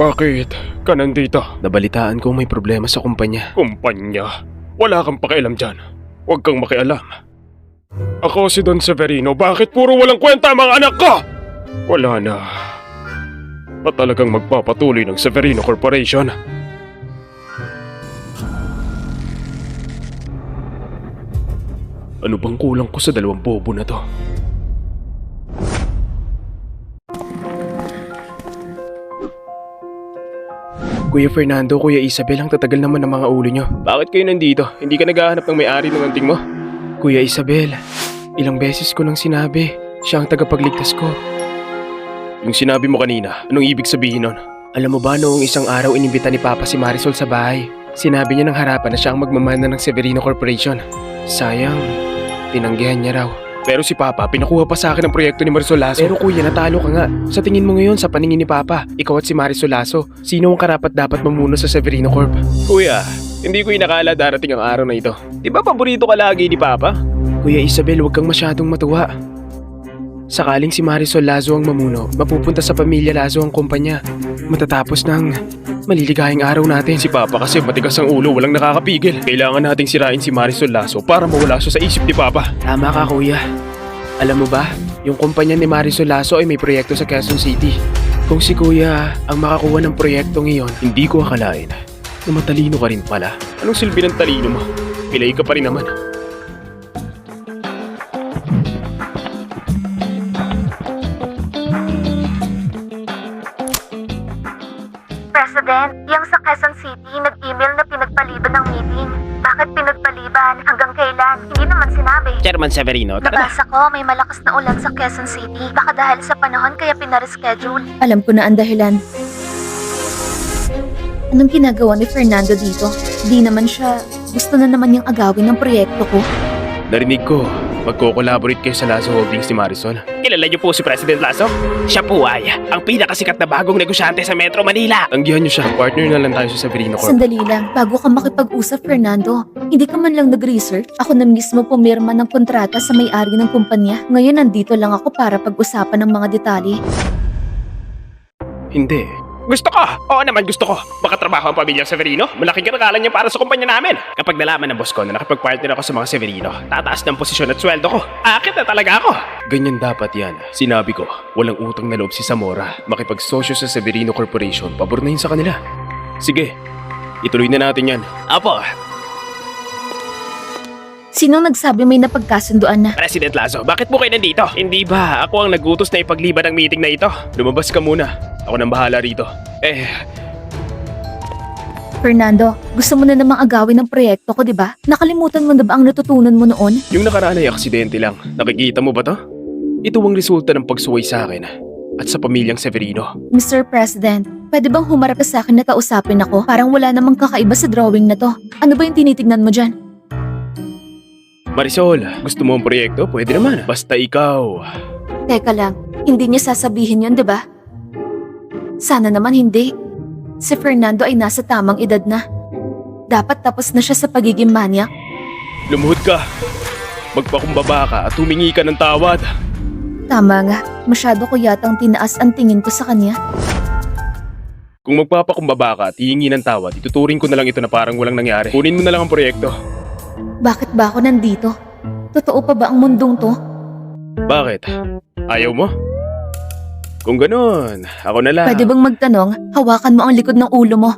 Bakit ka nandito? Nabalitaan ko may problema sa kumpanya. Kumpanya? Wala kang pakialam dyan. Huwag kang makialam. Ako si Don Severino. Bakit puro walang kwenta ang mga anak ko? Wala na. At talagang magpapatuloy ng Severino Corporation. Ano bang kulang ko sa dalawang bobo na to? Kuya Fernando, Kuya Isabel, ang tatagal naman ng mga ulo nyo. Bakit kayo nandito? Hindi ka naghahanap ng may-ari ng anting mo? Kuya Isabel, ilang beses ko nang sinabi, siya ang tagapagligtas ko. Yung sinabi mo kanina, anong ibig sabihin nun? Alam mo ba noong isang araw inimbita ni Papa si Marisol sa bahay? Sinabi niya ng harapan na siya ang magmamana ng Severino Corporation. Sayang, tinanggihan niya raw. Pero si Papa, pinakuha pa sa akin ang proyekto ni Marisol Lazo. Pero kuya, natalo ka nga. Sa tingin mo ngayon, sa paningin ni Papa, ikaw at si Marisol Lazo, sino ang karapat dapat mamuno sa Severino Corp? Kuya, hindi ko inakala darating ang araw na ito. Di ba paborito ka lagi ni Papa? Kuya Isabel, huwag kang masyadong matuwa. Sakaling si Marisol Lazo ang mamuno, mapupunta sa pamilya Lazo ang kumpanya. Matatapos ng maliligayang araw natin. Si Papa kasi matigas ang ulo, walang nakakapigil. Kailangan nating sirain si Marisol Lazo para mawala siya sa isip ni Papa. Tama ka, kuya. Alam mo ba, yung kumpanya ni Marisol Lazo ay may proyekto sa Quezon City. Kung si kuya ang makakuha ng proyekto ngayon, hindi ko akalain na matalino ka rin pala. Anong silbi ng talino mo? Pilay ka pa rin naman. President, yung sa Quezon City, nag-email na pinagpaliban ng meeting. Bakit pinagpaliban? Hanggang kailan? Hindi naman sinabi. Chairman Severino, Nabasa ko, may malakas na ulan sa Quezon City. Baka dahil sa panahon kaya pinareschedule. Alam ko na ang dahilan. Anong ginagawa ni Fernando dito? Di naman siya. Gusto na naman niyang agawin ng proyekto ko. Narinig ko, magko-collaborate kayo sa Lazo Holdings ni Marisol. Kilala niyo po si President Lazo? Siya po ay ang pinakasikat na bagong negosyante sa Metro Manila. Tanggihan niyo siya, partner na lang tayo sa Severino Corp. Sandali lang, bago ka makipag-usap, Fernando. Hindi ka man lang nag-research. Ako na mismo pumirma ng kontrata sa may-ari ng kumpanya. Ngayon nandito lang ako para pag-usapan ng mga detalye. Hindi. Gusto ko! Oo naman gusto ko. Makatrabaho ang pamilyang Severino. Malaking karakalan niya para sa kumpanya namin. Kapag nalaman ng boss ko na nakipag-partner ako sa mga Severino, tataas ng posisyon at sweldo ko. Akit na talaga ako. Ganyan dapat yan. Sinabi ko, walang utang na loob si Zamora. Makipagsosyo sa Severino Corporation, pabor na yun sa kanila. Sige, ituloy na natin yan. Apo, Sinong nagsabi may napagkasunduan na? President Lazo, bakit mo kayo nandito? Hindi ba ako ang nagutos na ipagliban ang meeting na ito? Lumabas ka muna. Ako nang bahala rito. Fernando, gusto mo na namang agawin ang proyekto ko, di ba? Nakalimutan mo na ba ang natutunan mo noon? Yung nakaraan ay aksidente lang. Nakikita mo ba to? Ito ang resulta ng pagsuway sa akin at sa pamilyang Severino. Mr. President, pwede bang humarap ka sa akin na kausapin ako? Parang wala namang kakaiba sa drawing na to. Ano ba yung tinitignan mo dyan? Marisol, gusto mo ang proyekto? Pwede naman. Basta ikaw. Teka lang, hindi niya sasabihin yun, di ba? Sana naman hindi. Si Fernando ay nasa tamang edad na. Dapat tapos na siya sa pagiging manyak. Lumuhod ka. Magpakumbaba ka at humingi ka ng tawad. Tama nga, masyado ko yatang tinaas ang tingin ko sa kanya. Kung magpapakumbaba ka at hihingi ng tawad, ituturing ko na lang ito na parang walang nangyari. Kunin mo na lang ang proyekto. Bakit ba ako nandito? Totoo pa ba ang mundong to? Bakit? Ayaw mo? Kung ganun, ako na lang. Pwede bang magtanong, hawakan mo ang likod ng ulo mo.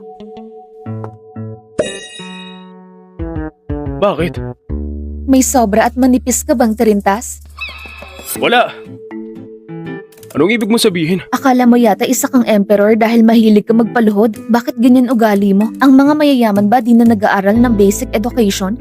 Bakit? May sobra at manipis ka bang tarintas? Wala. Anong ibig mo sabihin? Akala mo yata isa kang emperor dahil mahilig ka magpaluhod? Bakit ganyan ugali mo? Ang mga mayayaman ba di na nag-aaral ng basic education?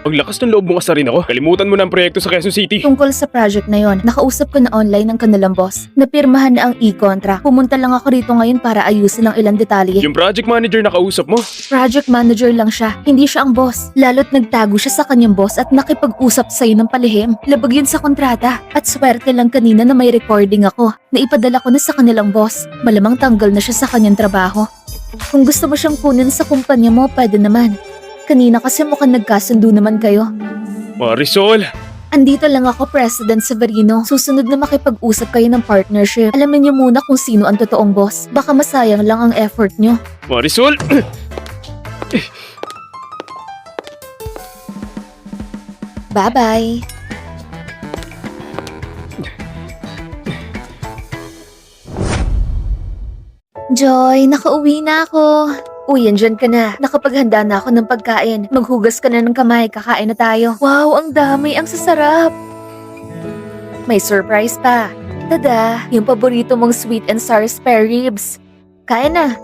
Ang lakas ng loob mo kasi rin ako. Kalimutan mo na ang proyekto sa Quezon City. Tungkol sa project na yon, nakausap ko na online ng kanilang boss. Napirmahan na ang e-contract. Pumunta lang ako rito ngayon para ayusin ang ilang detalye. Yung project manager na kausap mo? Project manager lang siya, hindi siya ang boss. Lalo't nagtago siya sa kanyang boss at nakipag-usap sa'yo ng palihim. Labag yun sa kontrata. At swerte lang kanina na may recording ako. Naipadala ko na sa kanilang boss. Malamang tanggal na siya sa kanyang trabaho. Kung gusto mo siyang kunin sa kumpanya mo, pwede naman. Kanina kasi mukhang nagkasundo naman kayo. Marisol! Andito lang ako, President Severino. Susunod na makipag-usap kayo ng partnership. Alamin niyo muna kung sino ang totoong boss. Baka masayang lang ang effort niyo. Marisol! Bye-bye! Joy, nakauwi na ako. Uy, andyan ka na. Nakapaghanda na ako ng pagkain. Maghugas ka na ng kamay, kakain na tayo. Wow, ang dami, ang sasarap. May surprise pa. Tada, yung paborito mong sweet and sour spare ribs. Kain na.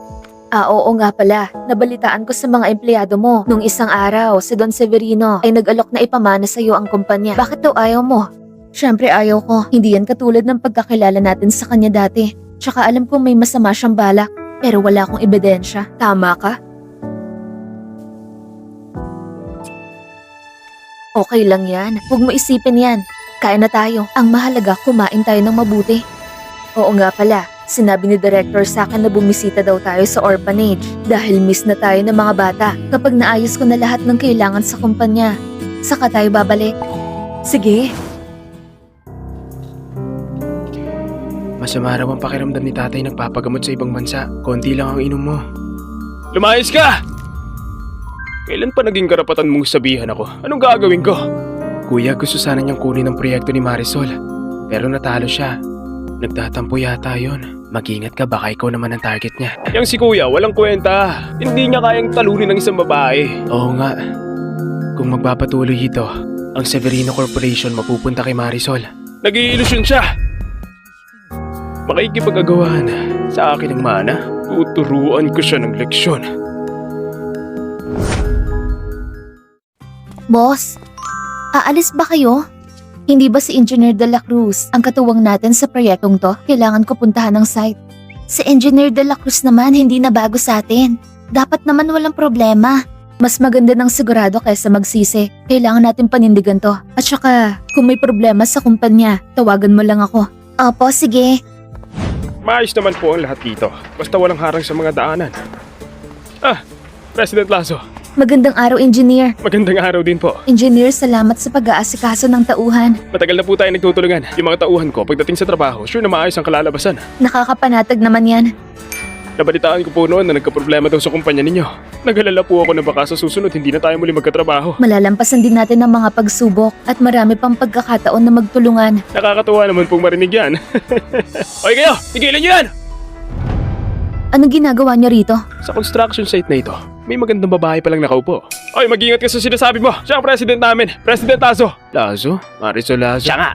Oo nga pala. Nabalitaan ko sa mga empleyado mo. Nung isang araw, si Don Severino ay nag-alok na ipamana sa iyo ang kumpanya. Bakit daw ayaw mo? Siyempre ayaw ko. Hindi yan katulad ng pagkakilala natin sa kanya dati. Tsaka alam kong may masama siyang balak. Pero wala akong ebidensya. Tama ka? Okay lang yan. Huwag mo isipin yan. Kain na tayo. Ang mahalaga, kumain tayo ng mabuti. Oo nga pala. Sinabi ni Director sa akin na bumisita daw tayo sa orphanage dahil miss na tayo ng mga bata. Kapag naayos ko na lahat ng kailangan sa kumpanya, saka tayo babalik. Sige. Masama raw ang pakiramdam ni tatay nagpapagamot sa ibang bansa. Konti lang ang inom mo. Lumayas ka! Kailan pa naging karapatan mong sabihan ako? Anong gagawin ko? Kuya, gusto sana niyang kunin ang proyekto ni Marisol. Pero natalo siya. Nagtatampo yata yun. Mag-ingat ka, baka ikaw naman ang target niya. Yang si kuya, walang kwenta. Hindi niya kayang talunin ng isang babae. Oo nga. Kung magpapatuloy ito, ang Severino Corporation mapupunta kay Marisol. Nag-iilusyon siya! Makikipag-agawahan sa akin ng mana. Tuturuan ko siya ng leksyon. Boss, aalis ba kayo? Hindi ba si Engineer De La Cruz ang katuwang natin sa proyektong to? Kailangan ko puntahan ng site. Si Engineer De La Cruz naman hindi na bago sa atin. Dapat naman walang problema. Mas maganda ng sigurado kaysa magsisi. Kailangan natin panindigan to. At saka, kung may problema sa kumpanya, tawagan mo lang ako. Opo, sige. Maayos naman po ang lahat dito. Basta walang harang sa mga daanan. President Lasso. Magandang araw, Engineer. Magandang araw din po. Engineer, salamat sa pag-aasikaso ng tauhan. Matagal na po tayo nagtutulungan. Yung mga tauhan ko, pagdating sa trabaho, sure na maayos ang kalalabasan. Nakakapanatag naman yan. Nabalitaan ko po noon na nagkaproblema daw sa kumpanya ninyo. Nag-alala po ako na baka sa susunod hindi na tayo muli magkatrabaho. Malalampasan din natin ang mga pagsubok at marami pang pagkakataon na magtulungan. Nakakatuwa naman pong marinig yan. Okay kayo, tigilan nyo yan! Anong ginagawa niyo rito? Sa construction site na ito, may magandang babae palang nakaupo. Oy, mag-ingat ka sa sinasabi mo. Siya ang president namin, President Lasso. Lasso? Marisol Lasso? Siya nga.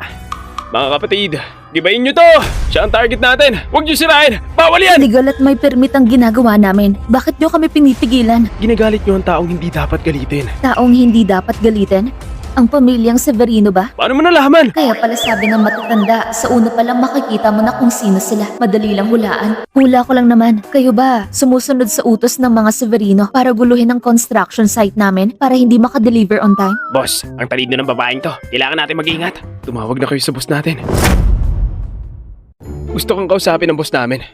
Mga kapatid, gibayin nyo to! Siya ang target natin! Huwag nyo sirain! Bawal yan! Legal at may permit ang ginagawa namin. Bakit niyo kami pinipigilan? Ginagalit nyo ang taong hindi dapat galitin. Taong hindi dapat galitin? Ang pamilyang Severino ba? Paano mo nalaman? Kaya pala sabi ng matatanda, sa una pa lang makikita mo na kung sino sila. Madali lang hulaan. Hula ko lang naman. Kayo ba, sumusunod sa utos ng mga Severino para guluhin ang construction site namin para hindi makadeliver on time? Boss, ang talino ng babaeng to. Kailangan natin mag-ingat. Tumawag na kayo sa boss natin. Gusto kong kausapin ng boss namin.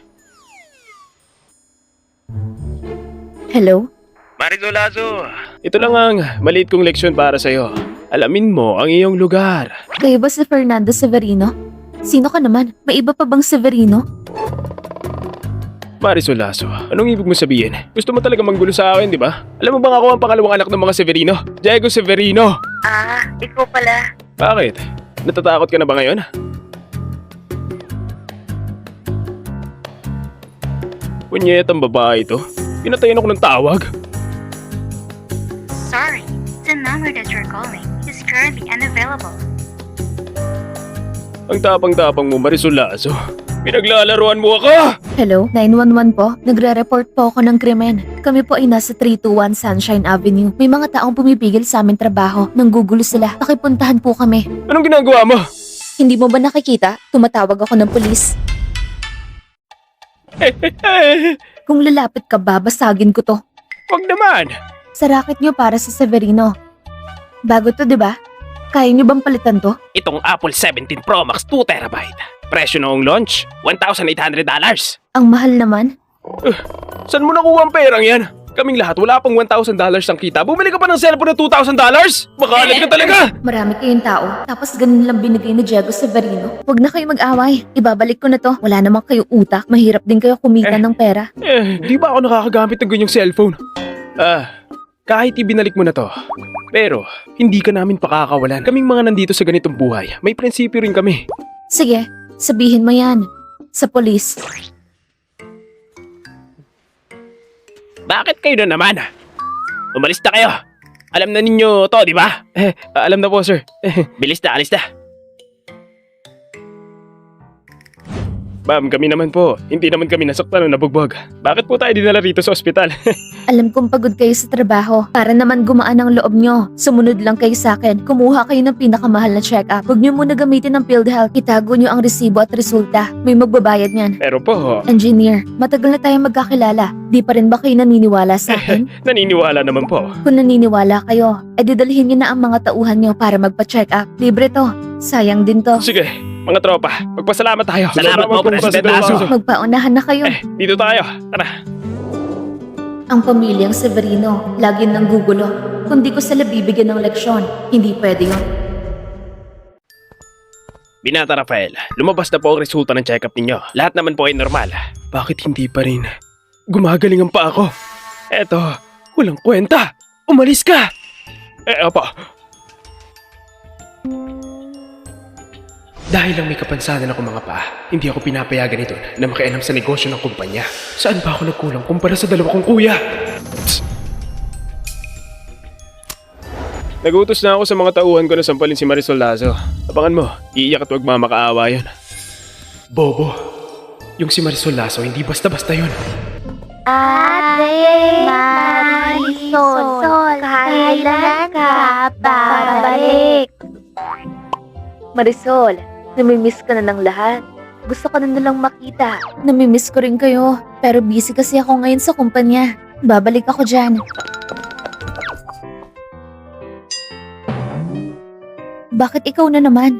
Hello? Marisol Lasso, ito lang ang maliit kong leksyon para sa'yo. Alamin mo ang iyong lugar. Kayo ba si Fernando Severino? Sino ka naman? May iba pa bang Severino? Marisol Lasso, anong ibig mo sabihin? Gusto mo talaga manggulo sa akin, di ba? Alam mo bang ako ang pangalawang anak ng mga Severino? Diego Severino! Ikaw pala. Bakit? Natatakot ka na ba ngayon? Punyet ang babae ito. Pinatayin ako ng tawag. Sorry, tonight. number that you're calling is currently unavailable. Ang tapang-tapang mo, Marisol Lazo. Pinaglalaruan mo ako! Hello, 911 po. Nagre-report po ako ng krimen. Kami po ay nasa 321 Sunshine Avenue. May mga taong pumipigil sa aming trabaho. Nanggugulo sila. Pakipuntahan po kami. Anong ginagawa mo? Hindi mo ba nakikita? Tumatawag ako ng pulis. Kung lalapit ka, babasagin ko to. Wag naman! Sa racket nyo para sa Severino. Bago to, di ba? Kaya nyo bang palitan to? Itong Apple 17 Pro Max 2TB. Presyo noong launch, $1,800. Ang mahal naman. Saan mo nakuha ang perang yan? Kaming lahat, wala pang $1,000 ang kita. Bumili ka pa ng cellphone ng $2,000? Makalat ka talaga! Marami kayong tao, tapos ganun lang binigay ni Diego Severino. Huwag na kayo mag-away. Ibabalik ko na to. Wala naman kayo utak. Mahirap din kayo kumita ng pera. Di ba ako nakakagamit ng ganyang cellphone? Kahit ibinalik mo na to. Pero, hindi ka namin pakakawalan. Kaming mga nandito sa ganitong buhay, may prinsipyo rin kami. Sige, sabihin mo yan. Sa polis. Bakit kayo na naman? Umalis na kayo. Alam na ninyo to, di ba? Alam na po, sir. Bilis na, alis na. Ma'am, kami naman po. Hindi naman kami nasaktan o nabugbog. Bakit po tayo dinala rito sa ospital? Alam kong pagod kayo sa trabaho. Para naman gumaan ang loob nyo. Sumunod lang kayo sa akin. Kumuha kayo ng pinakamahal na check-up. Huwag nyo muna gamitin ng PhilHealth. Itago nyo ang resibo at resulta. May magbabayad niyan. Pero po, Engineer, matagal na tayong magkakilala. Di pa rin ba kayo naniniwala sa akin? naniniwala naman po. Kung naniniwala kayo, didalhin nyo na ang mga tauhan nyo para magpa-check up. Libre to. Sayang din to. Sige, mga tropa, magpasalamat tayo. Salamat po, President Lazo. Magpaunahan na kayo. Dito tayo. Tara. Ang pamilyang Severino, lagi nang gugulo. Kung di ko sila bibigyan ng leksyon, hindi pwede yun. Binata Rafael, lumabas na po ang resulta ng check-up ninyo. Lahat naman po ay normal. Bakit hindi pa rin? Gumagaling ang paa ko. Eto, walang kwenta. Umalis ka! Opo. Dahil lang may kapansanan ako mga paa, hindi ako pinapayagan ito na makialam sa negosyo ng kumpanya. Saan ba ako nagkulang kumpara sa dalawa kong kuya? Psst! Nagutos na ako sa mga tauhan ko na sampalin si Marisol Lazo. Abangan mo, iiyak at huwag mamakaawa yun. Bobo, yung si Marisol Lazo hindi basta-basta yun. Ate Marisol, kailan ka babalik? Marisol, namimiss ka na ng lahat. Gusto ko na nilang makita. Namimiss ko rin kayo. Pero busy kasi ako ngayon sa kumpanya. Babalik ako dyan. Bakit ikaw na naman?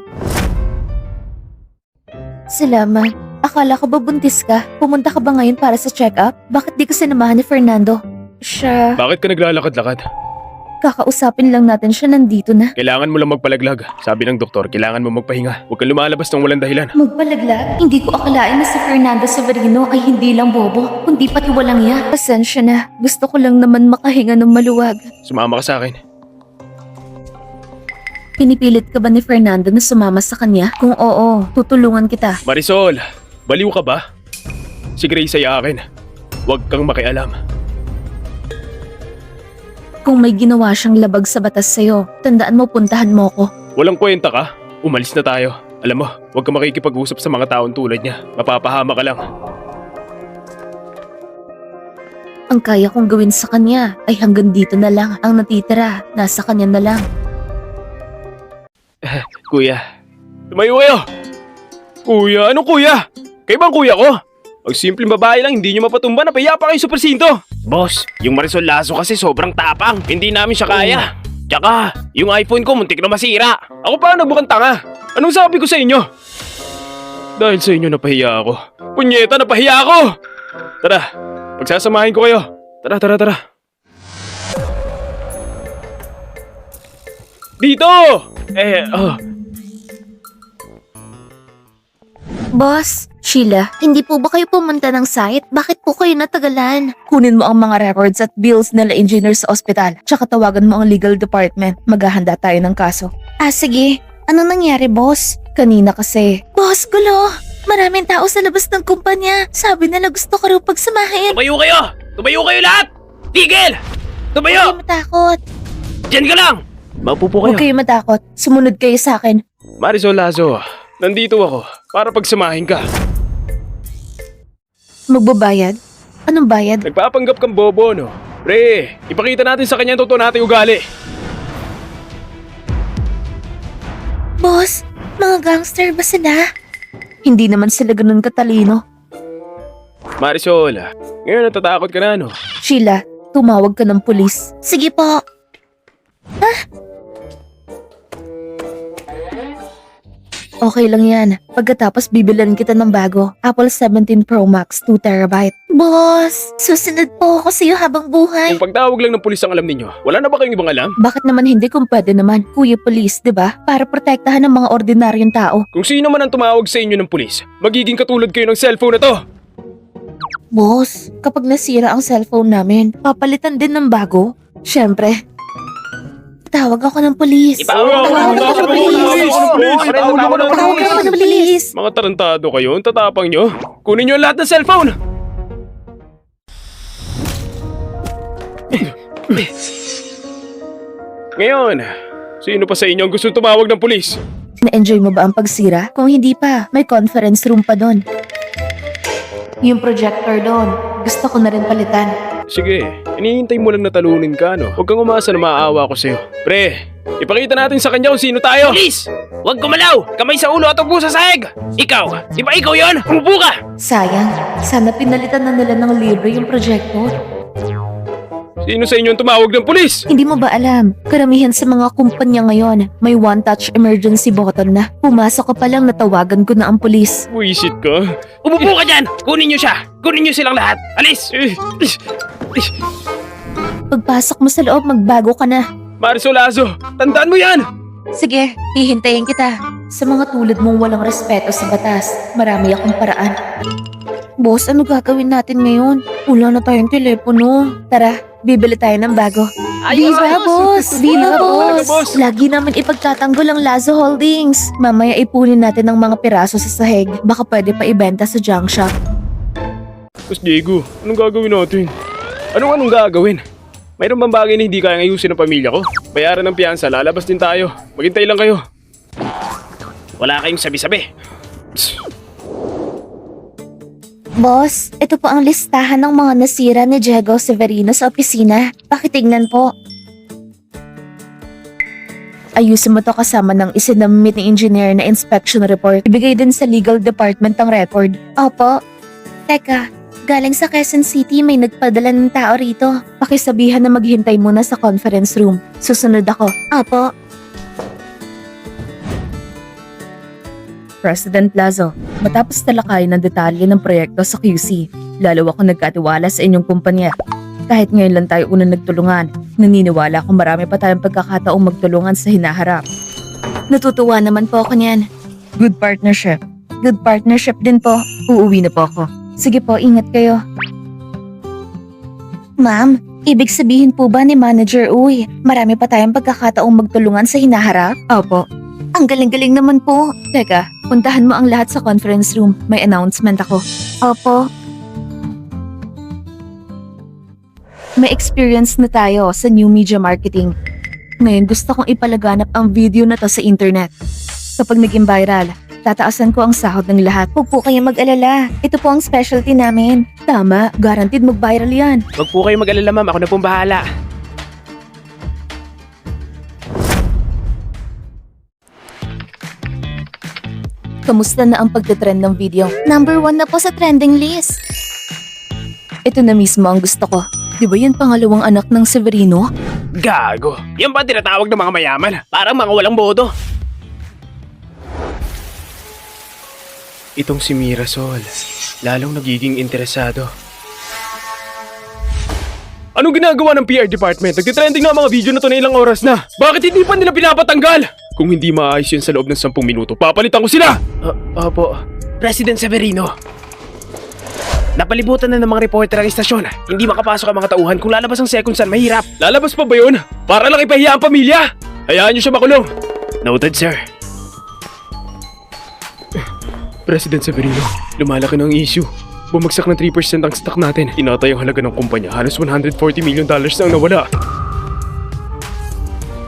Salamat. Akala ko ba buntis ka? Pumunta ka ba ngayon para sa check-up? Bakit di ka sinamahan ni Fernando? Siya... Bakit ka naglalakad-lakad? Kakausapin lang natin siya, nandito na. Kailangan mo lang magpalaglag. Sabi ng doktor, kailangan mo magpahinga. Huwag kang lumalabas ng walang dahilan. Magpalaglag? Hindi ko akalain na si Fernando Severino ay hindi lang bobo, kundi pati walang iya. Pasensya na. Gusto ko lang naman makahinga ng maluwag. Sumama ka sa akin. Pinipilit ka ba ni Fernando na sumama sa kanya? Kung oo, tutulungan kita. Marisol, baliw ka ba? Si Grace ay akin. Huwag kang makialam. Kung may ginawa siyang labag sa batas sa'yo, tandaan mo puntahan mo ko. Walang kwenta ka. Umalis na tayo. Alam mo, huwag kang makikipag-usap sa mga taong tulad niya. Mapapahama ka lang. Ang kaya kong gawin sa kanya ay hanggang dito na lang. Ang natitira, nasa kanya na lang. Kuya. Tumayo kayo! Kuya, anong kuya? Kayo bang kuya ko? Ang simpleng babae lang, hindi nyo mapatumba, napahiya pa kayo sa presinto. Boss, yung Marisol Lazo kasi sobrang tapang. Hindi namin siya kaya. Tsaka, yung iPhone ko muntik na masira. Ako pa nagbukang tanga. Anong sabi ko sa inyo? Dahil sa inyo napahiya ako. Punyeta, napahiya ako! Tara, pagsasamahin ko kayo. Tara. Dito! Boss, Sheila, hindi po ba kayo pumunta ng site? Bakit po kayo natagalan? Kunin mo ang mga records at bills nila engineer sa ospital. Tsaka tawagan mo ang legal department. Maghahanda tayo ng kaso. Sige. Ano nangyari, boss? Kanina kasi. Boss, gulo! Maraming tao sa labas ng kumpanya. Sabi nila gusto ko raw pagsamahin. Tumayo kayo! Tumayo kayo lahat! Tigil! Tumayo! Hindi matakot. Diyan ka lang! Maupo po Huwag kayo matakot. Sumunod kayo sa akin. Marisol Lazo, nandito ako para pagsamahin ka. Magbabayad? Anong bayad? Nagpapanggap kang bobo, no? Pre, ipakita natin sa kanya ang totoo nating ugali. Boss, mga gangster ba sila? Hindi naman sila ganun katalino. Marisol, ngayon natatakot ka na, no? Sheila, tumawag ka ng pulis. Sige po. Okay lang yan. Pagkatapos bibilan kita ng bago. Apple 17 Pro Max 2TB. Boss, susunod po ako sa iyo habang buhay. Kung pagtawag lang ng pulis ang alam ninyo, wala na ba kayong ibang alam? Bakit naman hindi kung pwede naman? Kuya Police, di ba? Para protektahan ng mga ordinaryong tao. Kung sino man ang tumawag sa inyo ng pulis, magiging katulad kayo ng cellphone na to. Boss, kapag nasira ang cellphone namin, papalitan din ng bago? Siyempre. Tawag ako ng pulis. Itawag ako ng pulis. Mga tarantado kayo, ang tatapang nyo. Kunin nyo ang lahat ng cellphone. Ngayon, sino pa sa inyo ang gusto tumawag ng pulis? Na-enjoy mo ba ang pagsira? Kung hindi pa, may conference room pa doon. Yung projector doon, gusto ko na rin palitan. Sige, inihintay mo lang na talunin ka, no? Huwag kang umasa na maaawa ko sa'yo. Pre, ipakita natin sa kanya kung sino tayo. Police! Huwag gumalaw! Kamay sa ulo at upo sa sahig! Ikaw! Di ba ikaw yon? Umupo ka! Sayang, sana pinalitan na nila ng libre yung projector. Sino sa inyo ang tumawag ng pulis? Hindi mo ba alam, karamihan sa mga kumpanya ngayon, may one-touch emergency button na. Pumasok ka pa lang natawagan ko na ang pulis. Buisit ka. Umupo ka dyan! Kunin niyo siya! Kunin niyo silang lahat! Alis! Pagpasok mo sa loob, magbago ka na. Marisol Lazo, tandaan mo yan! Sige, hihintayin kita. Sa mga tulad mong walang respeto sa batas, marami akong paraan. Boss, ano gagawin natin ngayon? Wala na tayong telepono. Tara, bibili tayo ng bago. Viva, boss! Viva, boss! boss! Lagi naman ipagtatanggol ang Lazo Holdings. Mamaya ipunin natin ng mga piraso sa sahig. Baka pwede pa ibenta sa junk shop. Boss Diego, anong gagawin natin? Anong gagawin? Mayroon bang bagay na hindi kayang ayusin ng pamilya ko? Bayaran ng piyansa, lalabas din tayo. Maghintay lang kayo. Wala kayong sabi-sabi. Boss, ito po ang listahan ng mga nasira ni Diego Severino sa opisina. Pakitignan po. Ayusin mo to kasama ng isinamit ni engineer na inspection report. Ibigay din sa legal department ang record. Opo. Teka, galing sa Quezon City may nagpadala ng tao rito. Pakisabihan na maghintay muna sa conference room. Susunod ako. Opo. President Lazo, matapos talakayin ng detalye ng proyekto sa QC, lalo ako nagkatiwala sa inyong kumpanya. Kahit ngayon lang tayo unang nagtulungan, naniniwala akong marami pa tayong pagkakataong magtulungan sa hinaharap. Natutuwa naman po ako niyan. Good partnership. Good partnership din po. Uuwi na po ako. Sige po, ingat kayo. Ma'am, ibig sabihin po ba ni Manager Uy, marami pa tayong pagkakataong magtulungan sa hinaharap? Opo. Ang galing-galing naman po. Teka, puntahan mo ang lahat sa conference room. May announcement ako. Opo. May experience na tayo sa new media marketing. Ngayon gusto kong ipalaganap ang video na to sa internet. Kapag naging viral, tataasan ko ang sahod ng lahat. Huwag po kayong mag-alala. Ito po ang specialty namin. Tama, guaranteed mag-viral yan. Huwag po kayong mag-alala ma'am, ako na pong bahala. Kamusta na ang pagtitrend ng video? Number 1 na po sa trending list. Ito na mismo ang gusto ko. Di ba yan pangalawang anak ng Severino? Gago! Yan ba tinatawag ng mga mayaman? Parang mga walang bodo. Itong si Mirasol, lalong nagiging interesado. Anong ginagawa ng PR department? Nagtitrending na ang mga video na to na ilang oras na. Bakit hindi pa nila pinapatanggal? Kung hindi maayos yan sa loob ng 10 minuto, papalitan ko sila! Opo. President Severino. Napalibutan na ng mga reporter ang istasyon. Hindi makapasok ang mga tauhan. Kung lalabas ang second sun, mahirap. Lalabas pa ba yun? Para lang ipahiya ang pamilya! Hayaan niyo siya makulong! Noted, sir. President Severino, lumalaki ng issue. Bumagsak ng 3% ang stock natin. Tinatay ang halaga ng kumpanya. Halos $140 million na ang nawala.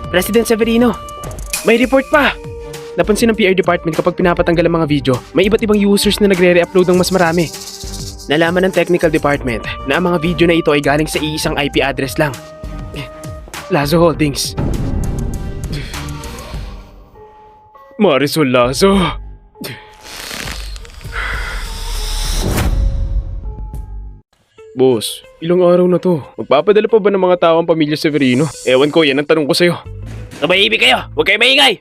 President Severino, may report pa! Napansin ng PR department kapag pinapatanggal ang mga video, may iba't ibang users na nagre-re-upload ng mas marami. Nalaman ng technical department na ang mga video na ito ay galing sa iisang IP address lang. Lazo Holdings. Marisol Lazo. Boss, ilang araw na to. Magpapadala pa ba ng mga tao ang pamilya Severino? Ewan ko, yan ang tanong ko sa'yo. Tumahimik kayo! Huwag kayo maingay!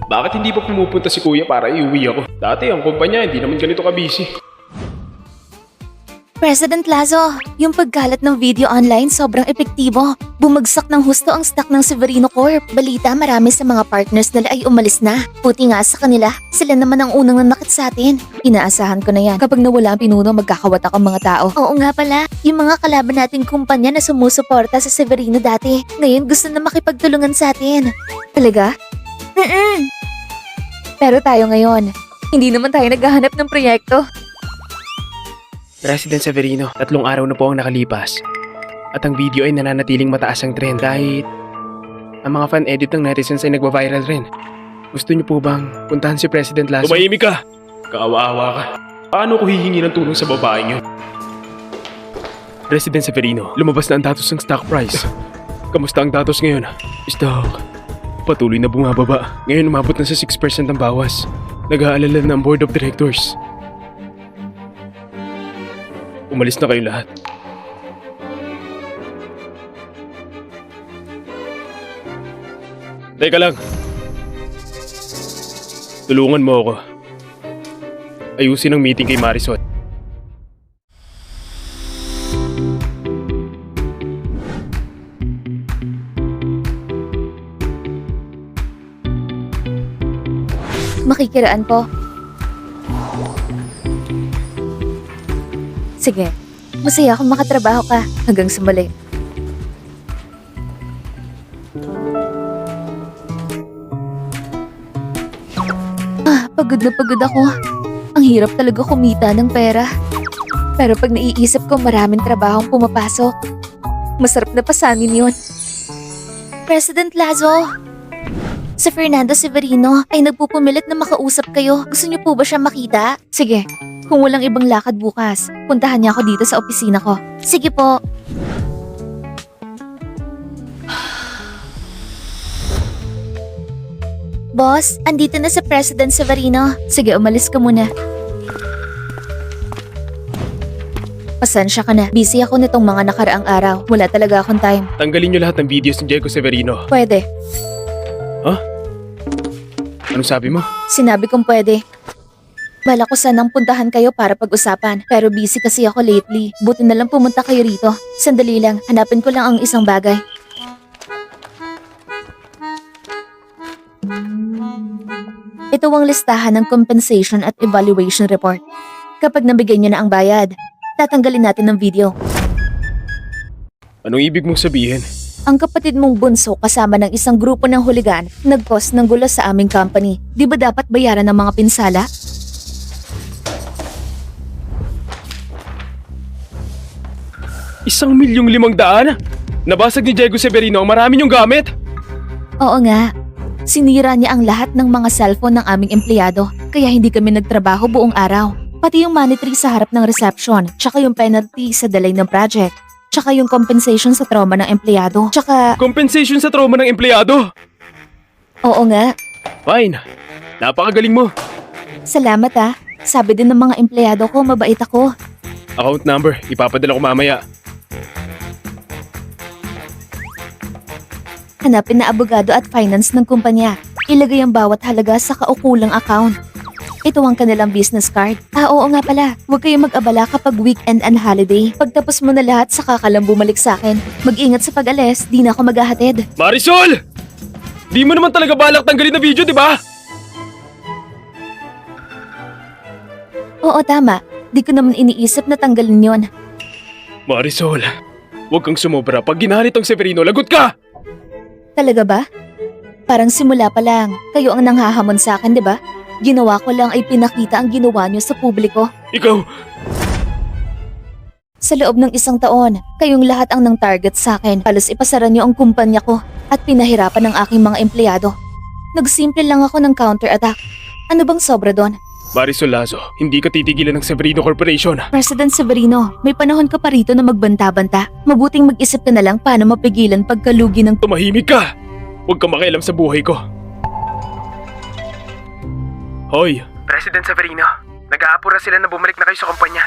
Bakit hindi pa pumupunta si kuya para iuwi ako? Dati ang kumpanya hindi naman ganito ka-busy. President Lazo, yung pagkalat ng video online sobrang epektibo. Bumagsak ng husto ang stock ng Severino Corp. Balita, marami sa mga partners nila ay umalis na. Puti nga sa kanila, sila naman ang unang nanakit sa atin. Inaasahan ko na yan. Kapag nawala ang pinuno, magkakawatak ang mga tao. Oo nga pala, yung mga kalaban nating kumpanya na sumusuporta sa Severino dati, ngayon gusto na makipagtulungan sa atin. Talaga? Pero tayo ngayon, hindi naman tayo naghahanap ng proyekto. President Severino, 3 araw na po ang nakalipas. At ang video ay nananatiling mataas ang trend kahit ang mga fan edit ng netizens ay nagwa-viral rin. Gusto niyo po bang puntahan si President Lazo? Tumahimik ka! Kaawa-awa ka. Paano ko hihingi ng tulong sa babaeng yun? President Severino, lumabas na ang datos ng stock price. Kamusta ang datos ngayon? Stock. Patuloy na bumababa. Ngayon umabot na sa 6% ang bawas. Nag-aalala na ang board of directors. Umalis na kayo lahat. Teka lang. Tulungan mo ako. Ayusin ang meeting kay Marisol. Makikiraan po. Sige, masaya akong makatrabaho ka hanggang sa muli. Pagod na pagod ako. Ang hirap talaga kumita ng pera. Pero pag naiisip ko maraming trabahong pumapasok, masarap na pasanin yun. President Lazo, si Fernando Severino ay nagpupumilit na makausap kayo. Gusto niyo po ba siya makita? Sige. Kung walang ibang lakad bukas, puntahan niya ako dito sa opisina ko. Sige po. Boss, andito na si President Severino. Sige, umalis ka muna. Pasensya ka na. Busy ako nitong mga nakaraang araw. Wala talaga akong time. Tanggalin niyo lahat ng videos ni Diego Severino. Pwede. Anong sabi mo? Sinabi kong pwede. Bala ko sanang puntahan kayo para pag-usapan, pero busy kasi ako lately. Buti na lang pumunta kayo rito. Sandali lang, hanapin ko lang ang isang bagay. Ito ang listahan ng compensation at evaluation report. Kapag nabigay niyo na ang bayad, tatanggalin natin ng video. Anong ibig mong sabihin? Ang kapatid mong bunso kasama ng isang grupo ng huligan nag-cause ng gulo sa aming company. Di ba dapat bayaran ng mga pinsala? $1,500,000? Nabasag ni Diego Severino ang marami niyong gamit? Oo nga. Sinira niya ang lahat ng mga cellphone ng aming empleyado, kaya hindi kami nagtrabaho buong araw. Pati yung monetary sa harap ng reception, tsaka yung penalty sa delay ng project, tsaka yung compensation sa trauma ng empleyado, tsaka... Compensation sa trauma ng empleyado? Oo nga. Fine. Napakagaling mo. Salamat ah. Sabi din ng mga empleyado ko, mabait ako. Account number, ipapadala ko mamaya. Hanapin na abogado at finance ng kumpanya. Ilagay ang bawat halaga sa kaukulang account. Ito ang kanilang business card. Oo nga pala. Huwag kayong mag-abala kapag weekend and holiday. Pagtapos mo na lahat, saka ka lang bumalik sa akin. Mag-ingat sa pag-alis, di na ako maghahatid. Marisol! Di mo naman talaga balak tanggalin na video, di ba? Oo, tama. Di ko naman iniisip na tanggalin yon. Marisol, huwag kang sumobra. Pag ginalit ang Severino, lagot ka! Talaga ba? Parang simula pa lang, kayo ang nanghahamon sa akin, di ba? Ginawa ko lang ay pinakita ang ginawa niyo sa publiko. Ikaw, Sa loob ng 1 taon, kayong lahat ang nang target sa akin. Halos ipasara niyo ang kumpanya ko. at pinahirapan ng aking mga empleyado. Nagsimple lang ako ng counter-attack. Ano bang sobra doon? Marisol Lazo, hindi ka titigilan ng Severino Corporation. President Severino, may panahon ka pa rito na magbanta-banta. Mabuting mag-isip ka na lang paano mapigilan pagkalugi ng... Tumahimik ka! Huwag ka makialam sa buhay ko. Hoy, President Severino, nag-aapura sila na bumalik na kayo sa kumpanya.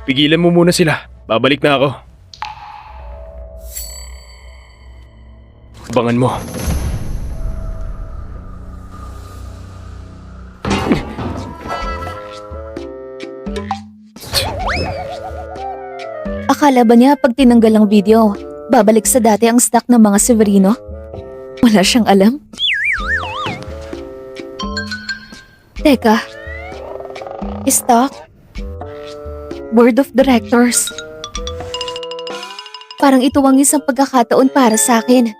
pigilan mo muna sila. Babalik na ako. Abangan mo. Akala ba niya pag tinanggal ang video, babalik sa dati ang stock ng mga Severino? Wala siyang alam. Teka. Stock? Board of Directors. Parang ito ang isang pagkakataon para sa akin.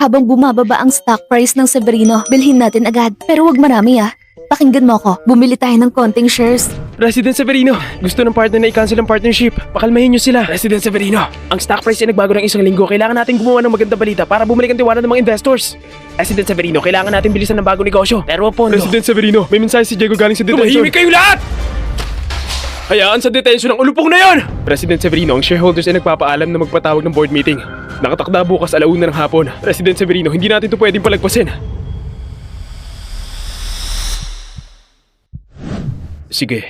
Habang bumababa ang stock price ng Severino, bilhin natin agad. Pero wag marami Pakinggan mo ako, bumili tayo ng konting shares. President Severino, gusto ng partner na i-cancel ang partnership. Pakalmahin niyo sila. President Severino, ang stock price ay nagbago ng isang linggo. Kailangan natin gumawa ng magandang balita para bumalik ang tiwala ng mga investors. President Severino, kailangan natin bilisan ng bagong negosyo. Pero ang pondo... President Severino, may mensahe si Diego galing sa detention. Tumahimik kayo lahat! Hayaan sa detention ang ulupong na yon! President Severino, ang shareholders ay nagpapaalam na magpatawag ng board meeting. Nakatakda bukas 1:00 ng hapon. President Severino, hindi natin ito pwedeng palagpasin. Sige.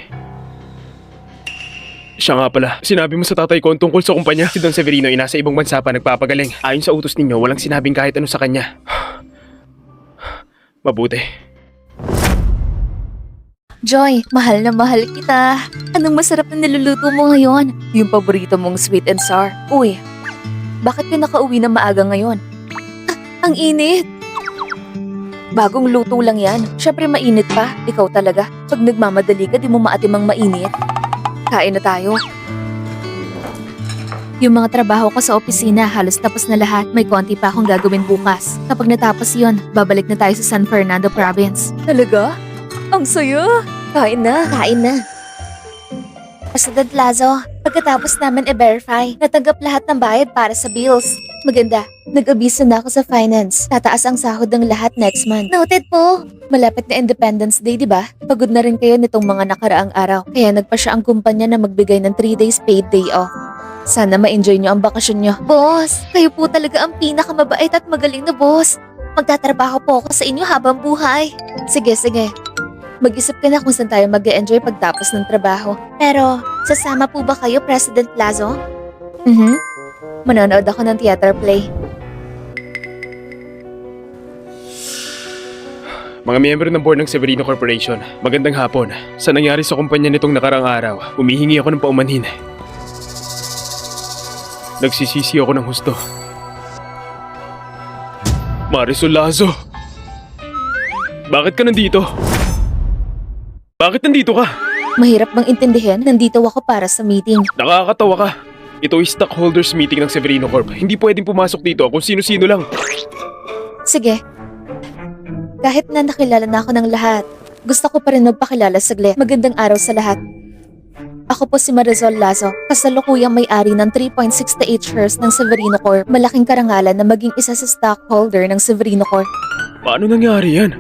Siya nga pala, sinabi mo sa tatay ko ang tungkol sa kumpanya. Si Don Severino ay nasa ibang bansa pa nagpapagaling. Ayon sa utos ninyo, walang sinabing kahit ano sa kanya. Mabuti. Joy, mahal na mahal kita. Anong masarap na niluluto mo ngayon? Yung paborito mong sweet and sour. Uy, bakit ka nakauwi na maaga ngayon? Ang init! Bagong luto lang yan. Syempre mainit pa. Ikaw talaga. Pag nagmamadali ka, di mo maatimang mainit. Kain na tayo. Yung mga trabaho ko sa opisina, halos tapos na lahat. May konti pa akong gagawin bukas. Kapag natapos yon, babalik na tayo sa San Fernando Province. Talaga? Ang saya! Kain na! Kain na! President Lazo, pagkatapos namin i-verify, natanggap lahat ng bayad para sa bills. Maganda. Nag-abiso na ako sa finance. Tataas ang sahod ng lahat next month. Noted po! Malapit na Independence Day, di ba? Pagod na rin kayo nitong mga nakaraang araw. Kaya nagpa siya ang kumpanya na magbigay ng 3 days paid day off. Sana ma-enjoy nyo ang bakasyon nyo. Boss, kayo po talaga ang pinakamabait at magaling na boss. Magtatrabaho po ako sa inyo habang buhay. Sige, sige. Mag-isip ka na kung saan tayo mag-e-enjoy pagtapos ng trabaho. Pero, sasama po ba kayo, President Plazo? Manonood ako ng theater play. Mga miyembro ng board ng Severino Corporation, magandang hapon. Sa nangyari sa kumpanya nitong nakarang araw, humihingi ako ng paumanhin. Nagsisisi ako ng husto. Marisol Lazo! Bakit ka nandito? Bakit nandito ka? Mahirap bang intindihin? Nandito ako para sa meeting. Nakakatawa ka. Ito ay stockholders meeting ng Severino Corp. Hindi pwedeng pumasok dito kung sino-sino lang. Sige. Kahit na nakilala na ako ng lahat, gusto ko pa rin magpakilala saglit. Magandang araw sa lahat. Ako po si Marisol Lazo, kasalukuyang may-ari ng 3.68 shares ng Severino Corp. Malaking karangalan na maging isa sa stockholder ng Severino Corp. Paano nangyari yan?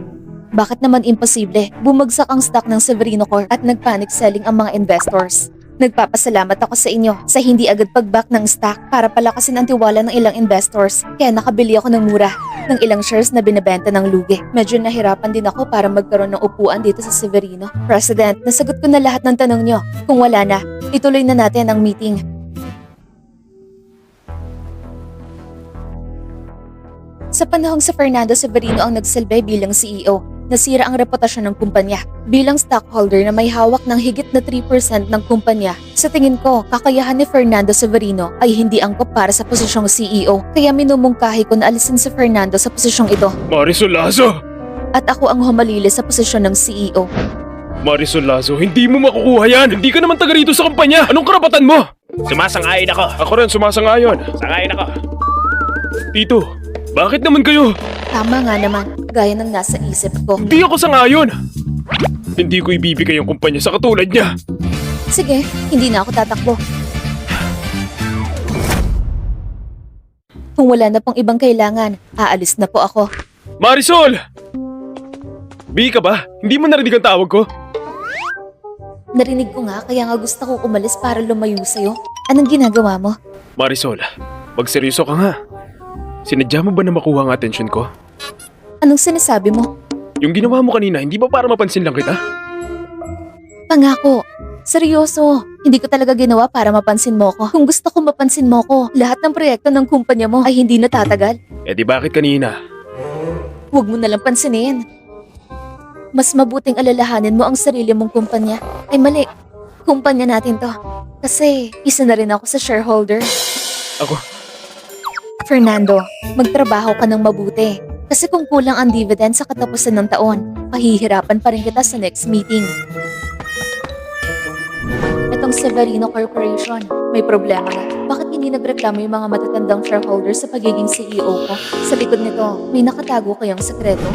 Bakit naman imposible? Bumagsak ang stock ng Severino Corp at nagpanic selling ang mga investors. Nagpapasalamat ako sa inyo sa hindi agad pag-back ng stock para palakasin ang tiwala ng ilang investors. Kaya nakabili ako ng mura ng ilang shares na binebenta ng lugi. Medyo nahirapan din ako para magkaroon ng upuan dito sa Severino. President, nasagot ko na lahat ng tanong nyo. Kung wala na, ituloy na natin ang meeting. Sa panahong si Fernando Severino ang nagsilbi bilang CEO, nasira ang reputasyon ng kumpanya. Bilang stockholder na may hawak ng higit na 3% ng kumpanya, sa tingin ko, kakayahan ni Fernando Severino ay hindi angkop para sa posisyong CEO. Kaya minumungkahi ko na alisin si Fernando sa posisyong ito. Marisol Lazo! At ako ang humalili sa posisyon ng CEO. Marisol Lazo, hindi mo makukuha yan! Hindi ka naman taga rito sa kumpanya! Anong karapatan mo? Sumasang-ayon ako. Ako rin, sumasang-ayon. Sangayon ako. Tito, bakit naman kayo? Tama nga naman, gaya ng nasa isip ko. Hindi ako sangayon! Hindi ko ibibigay ang kumpanya sa katulad niya! Sige, hindi na ako tatakbo. Kung wala na pong ibang kailangan, aalis na po ako. Marisol! Bi ka ba? Hindi mo narinig ang tawag ko? Narinig ko nga, kaya nga gusto ko umalis para lumayo sa'yo. Anong ginagawa mo? Marisol, magseryoso ka nga. Sinadya mo ba na makuha ang atensyon ko? Anong sinasabi mo? Yung ginawa mo kanina, hindi ba para mapansin lang kita? Pangako. Seryoso. Hindi ko talaga ginawa para mapansin mo ko. Kung gusto ko mapansin mo ko, lahat ng proyekto ng kumpanya mo ay hindi natatagal. Eh di bakit kanina? Huwag mo nalang pansinin. Mas mabuting alalahanin mo ang sarili mong kumpanya. Ay mali. Kumpanya natin to. Kasi isa na rin ako sa shareholder. Ako? Fernando, magtrabaho ka ng mabuti. Kasi kung kulang ang dividend sa katapusan ng taon, pahihirapan pa rin kita sa next meeting. Itong Severino Corporation, may problema na. Bakit hindi nagreklamo yung mga matatandang shareholders sa pagiging CEO ko? Sa likod nito, may nakatago kayang sekreto.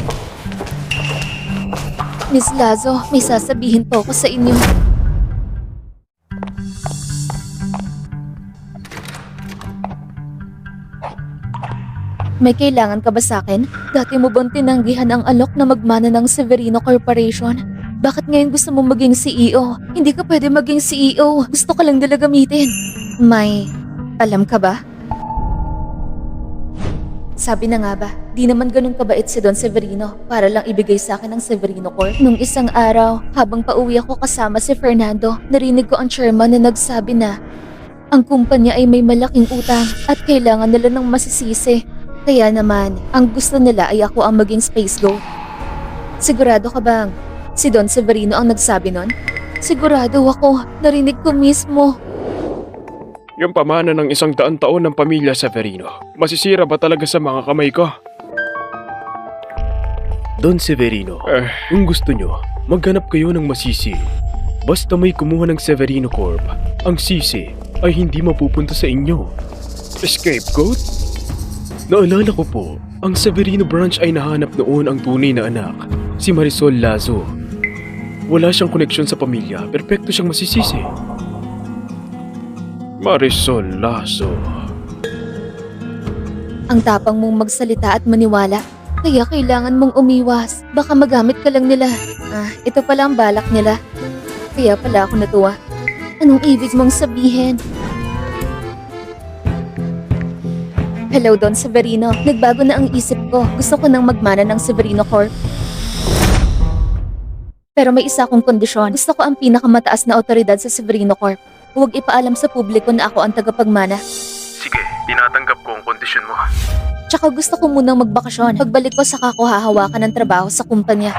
Miss Lazo, may sasabihin po ako sa inyo. May kailangan ka ba sa akin? Dati mo bang tinanggihan ang alok na magmana ng Severino Corporation? Bakit ngayon gusto mo maging CEO? Hindi ka pwede maging CEO. Gusto ka lang nila gamitin. May alam ka ba? Sabi na nga ba, di naman ganun kabait si Don Severino para lang ibigay sa akin ang Severino Corp. Nung isang araw, habang pauwi ako kasama si Fernando, narinig ko ang chairman na nagsabi na ang kumpanya ay may malaking utang at kailangan nila ng masisisi. Kaya naman, ang gusto nila ay ako ang maging space goat. Sigurado ka bang si Don Severino ang nagsabi nun? Sigurado ako, narinig ko mismo. Yung pamana ng 100 taon ng pamilya Severino, masisira ba talaga sa mga kamay ko? Don Severino, kung gusto nyo, maghanap kayo ng masisi. Basta may kumuha ng Severino Corp, ang sisi ay hindi mapupunta sa inyo. Scapegoat? Naalala ko po, ang Severino branch ay nahanap noon ang tunay na anak, si Marisol Lazo. Wala siyang koneksyon sa pamilya, perpekto siyang masisisi. Marisol Lazo. Ang tapang mong magsalita at maniwala, kaya kailangan mong umiwas. Baka magamit ka lang nila. Ito pala ang balak nila. Kaya pala ako natuwa. Anong ibig mong sabihin? Hello, Don Severino. Nagbago na ang isip ko. Gusto ko nang magmana ng Severino Corp. Pero may isa akong kondisyon. Gusto ko ang pinakamataas na otoridad sa Severino Corp. Huwag ipaalam sa publiko na ako ang tagapagmana. Sige, tinatanggap ko ang kondisyon mo. Tsaka gusto ko munang magbakasyon. Pagbalik ko saka ko hahawakan ng trabaho sa kumpanya.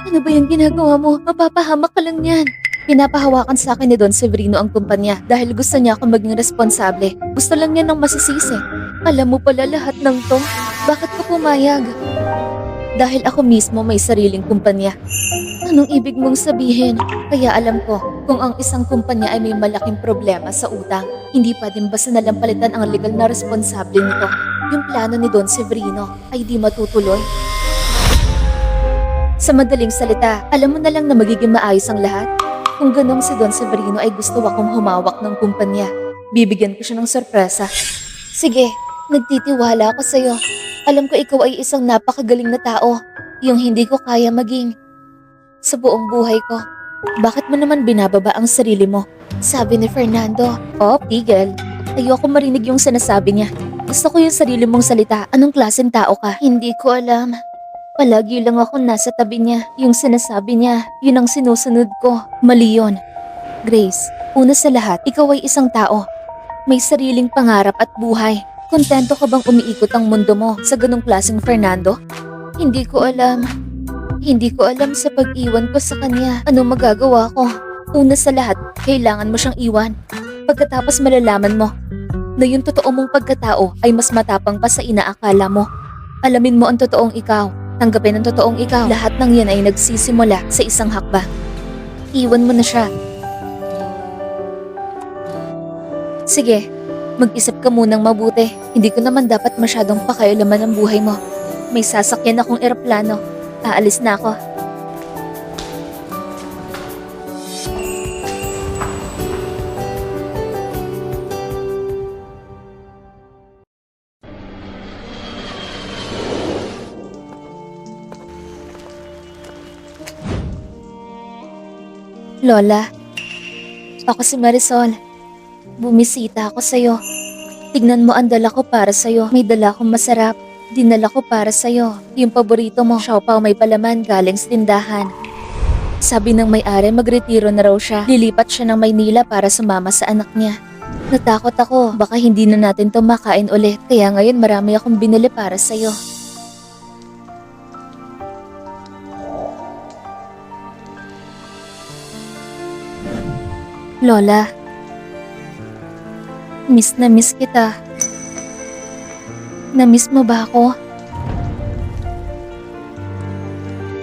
Ano ba yung ginagawa mo? Mapapahamak ka lang yan. Pinapahawakan sa akin ni Don Severino ang kumpanya dahil gusto niya akong maging responsable. Gusto lang niya ng masisisi. Alam mo pala lahat ng to. Bakit ka pumayag? Dahil ako mismo may sariling kumpanya. Anong ibig mong sabihin? Kaya alam ko, kung ang isang kumpanya ay may malaking problema sa utang, hindi pa din basta nalang palitan ang legal na responsable nito. Yung plano ni Don Severino ay di matutuloy. Sa madaling salita, alam mo na lang na magiging maayos ang lahat. Kung ganong si Don Severino ay gusto akong humawak ng kumpanya, bibigyan ko siya ng sorpresa. Sige, nagtitiwala ako sa'yo. Alam ko ikaw ay isang napakagaling na tao, yung hindi ko kaya maging sa buong buhay ko. Bakit mo naman binababa ang sarili mo? Sabi ni Fernando. Oh, tigil. Ayoko marinig yung sinasabi niya. Gusto ko yung sarili mong salita. Anong klaseng tao ka? Hindi ko alam. Palagi lang ako nasa tabi niya. Yung sinasabi niya, yun ang sinusunod ko. Mali yun. Grace, una sa lahat, ikaw ay isang tao. May sariling pangarap at buhay. Kontento ka bang umiikot ang mundo mo sa ganong klaseng Fernando? Hindi ko alam. Hindi ko alam sa pag-iwan ko sa kanya. Ano magagawa ko? Una sa lahat, kailangan mo siyang iwan. Pagkatapos malalaman mo na yung totoo mong pagkatao ay mas matapang pa sa inaakala mo. Alamin mo ang totoong ikaw. Tanggapin ang totoong ikaw. Lahat ng yan ay nagsisimula sa isang hakbang. Iwan mo na siya. Sige, mag-isip ka munang mabuti. Hindi ko naman dapat masyadong pakialaman ang buhay mo. May sasakyan akong eroplano. Aalis na ako. Lola, ako si Marisol. Bumisita ako sa'yo. Tignan mo ang dala ko para sa'yo. May dala akong masarap. Dinala ko para sa'yo. Yung paborito mo, siopaw may palaman galing sa tindahan. Sabi ng may-ari magretiro na raw siya. Lilipat siya ng Maynila para sumama sa anak niya. Natakot ako, baka hindi na natin to makain ulit. Kaya ngayon marami akong binili para sa'yo. Lola, miss na miss kita. Na-miss mo ba ako?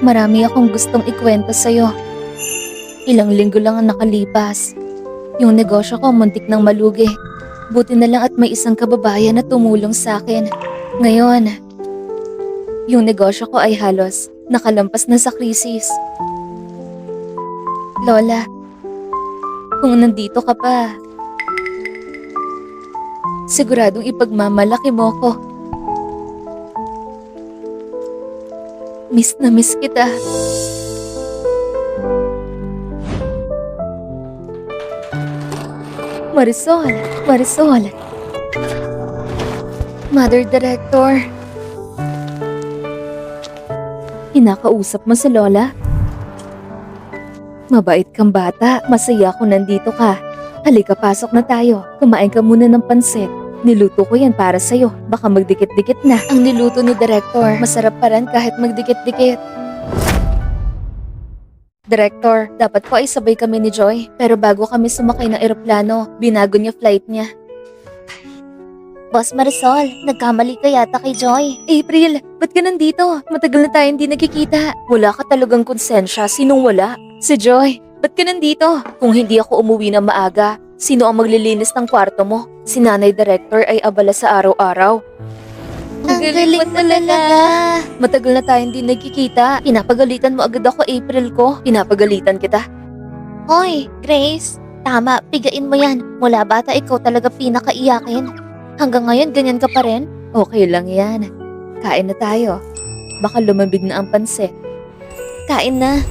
Marami akong gustong ikwento sa'yo. Ilang linggo lang ang nakalipas. Yung negosyo ko muntik nang malugi. Buti na lang at may isang kababayan na tumulong sa akin. Ngayon, yung negosyo ko ay halos nakalampas na sa krisis. Lola, kung nandito ka pa, siguradong ipagmamalaki mo ko. Miss na miss kita. Marisol, Marisol. Mother Director. Kinakausap mo si Lola? Mabait kang bata. Masaya kung nandito ka. Halika, pasok na tayo. Kumain ka muna ng pansit. Niluto ko yan para sa'yo. Baka magdikit-dikit na. Ang niluto ni Director, masarap pa rin kahit magdikit-dikit. Director, dapat po ay sabay kami ni Joy. Pero bago kami sumakay ng eroplano, binago niya flight niya. Boss Marisol, nagkamali ka yata kay Joy. April, ba't ka nandito? Matagal na tayo hindi nagkikita. Wala ka talagang konsensya. Sinong wala? Si Joy. Ba't ka nandito? Kung hindi ako umuwi na maaga, sino ang maglilinis ng kwarto mo? Si Nanay Director ay abala sa araw-araw. Ang galing mo talaga. Matagal na tayo hindi nagkikita. Pinapagalitan mo agad ako, April ko. Pinapagalitan kita. Hoy, Grace. Tama, pigain mo yan. Mula bata ikaw talaga pinakaiyakin. Hanggang ngayon ganyan ka pa rin? Okay lang yan. Kain na tayo. Baka lumambig na ang pansit. Kain na.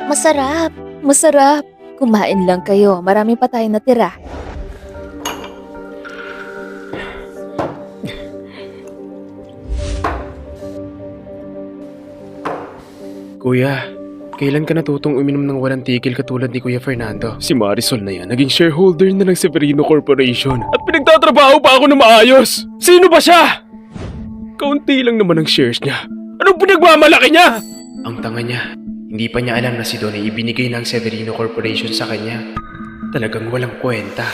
Masarap! Masarap! Kumain lang kayo. Marami pa tayong natira. Kuya, kailan ka natutong uminom ng walang tigil katulad ni Kuya Fernando? Si Marisol na yan, naging shareholder na ng Severino Corporation. At pinagtatrabaho pa ako na maayos! Sino ba siya? Kaunti lang naman ang shares niya. Anong pinagmamalaki niya? Ang tanga niya. Hindi pa niya alam na si Don ay ibinigay ng Severino Corporation sa kanya. Talagang walang kwenta.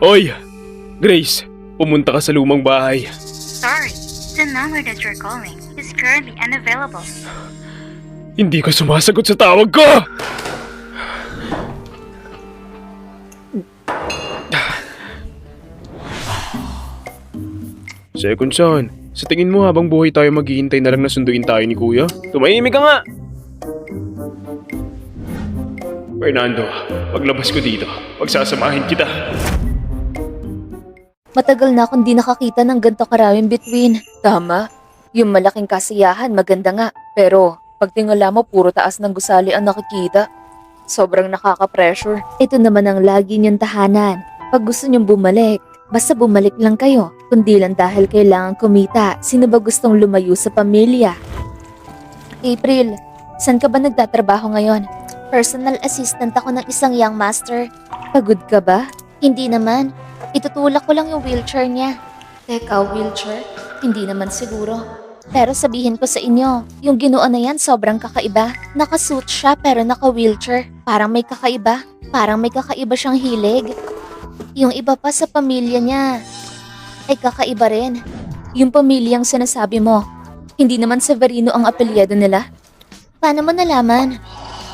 Oy! Grace, pumunta ka sa lumang bahay. Sorry, the number that you're calling is currently unavailable. Hindi ka sumasagot sa tawag ko! Second son, sa tingin mo habang buhay tayo maghihintay na lang na sunduin tayo ni Kuya? Tumahimik ka nga! Fernando, paglabas ko dito, pagsasamahin kita. Matagal na akong di nakakita ng ganito karaming bituin. Tama. Yung malaking kasiyahan, maganda nga. Pero, pag tingala mo, puro taas ng gusali ang nakikita. Sobrang nakaka-pressure. Ito naman ang lagi niyong tahanan. Pag gusto niyong bumalik, basta bumalik lang kayo. Kundi lang dahil kailangan kumita. Sino ba gustong lumayo sa pamilya? April, saan ka ba nagtatrabaho ngayon? Personal assistant ako ng isang young master. Pagod ka ba? Hindi naman. Itutulak ko lang yung wheelchair niya. Teka, wheelchair? Hindi naman siguro. Pero sabihin ko sa inyo, yung Ginoo na yan sobrang kakaiba. Nakasuit siya pero naka-wheelchair. Parang may kakaiba. Parang may kakaiba siyang hilig. Yung iba pa sa pamilya niya ay kakaiba rin. Yung pamilyang sinasabi mo, hindi naman Severino ang apelyido nila. Paano mo nalaman?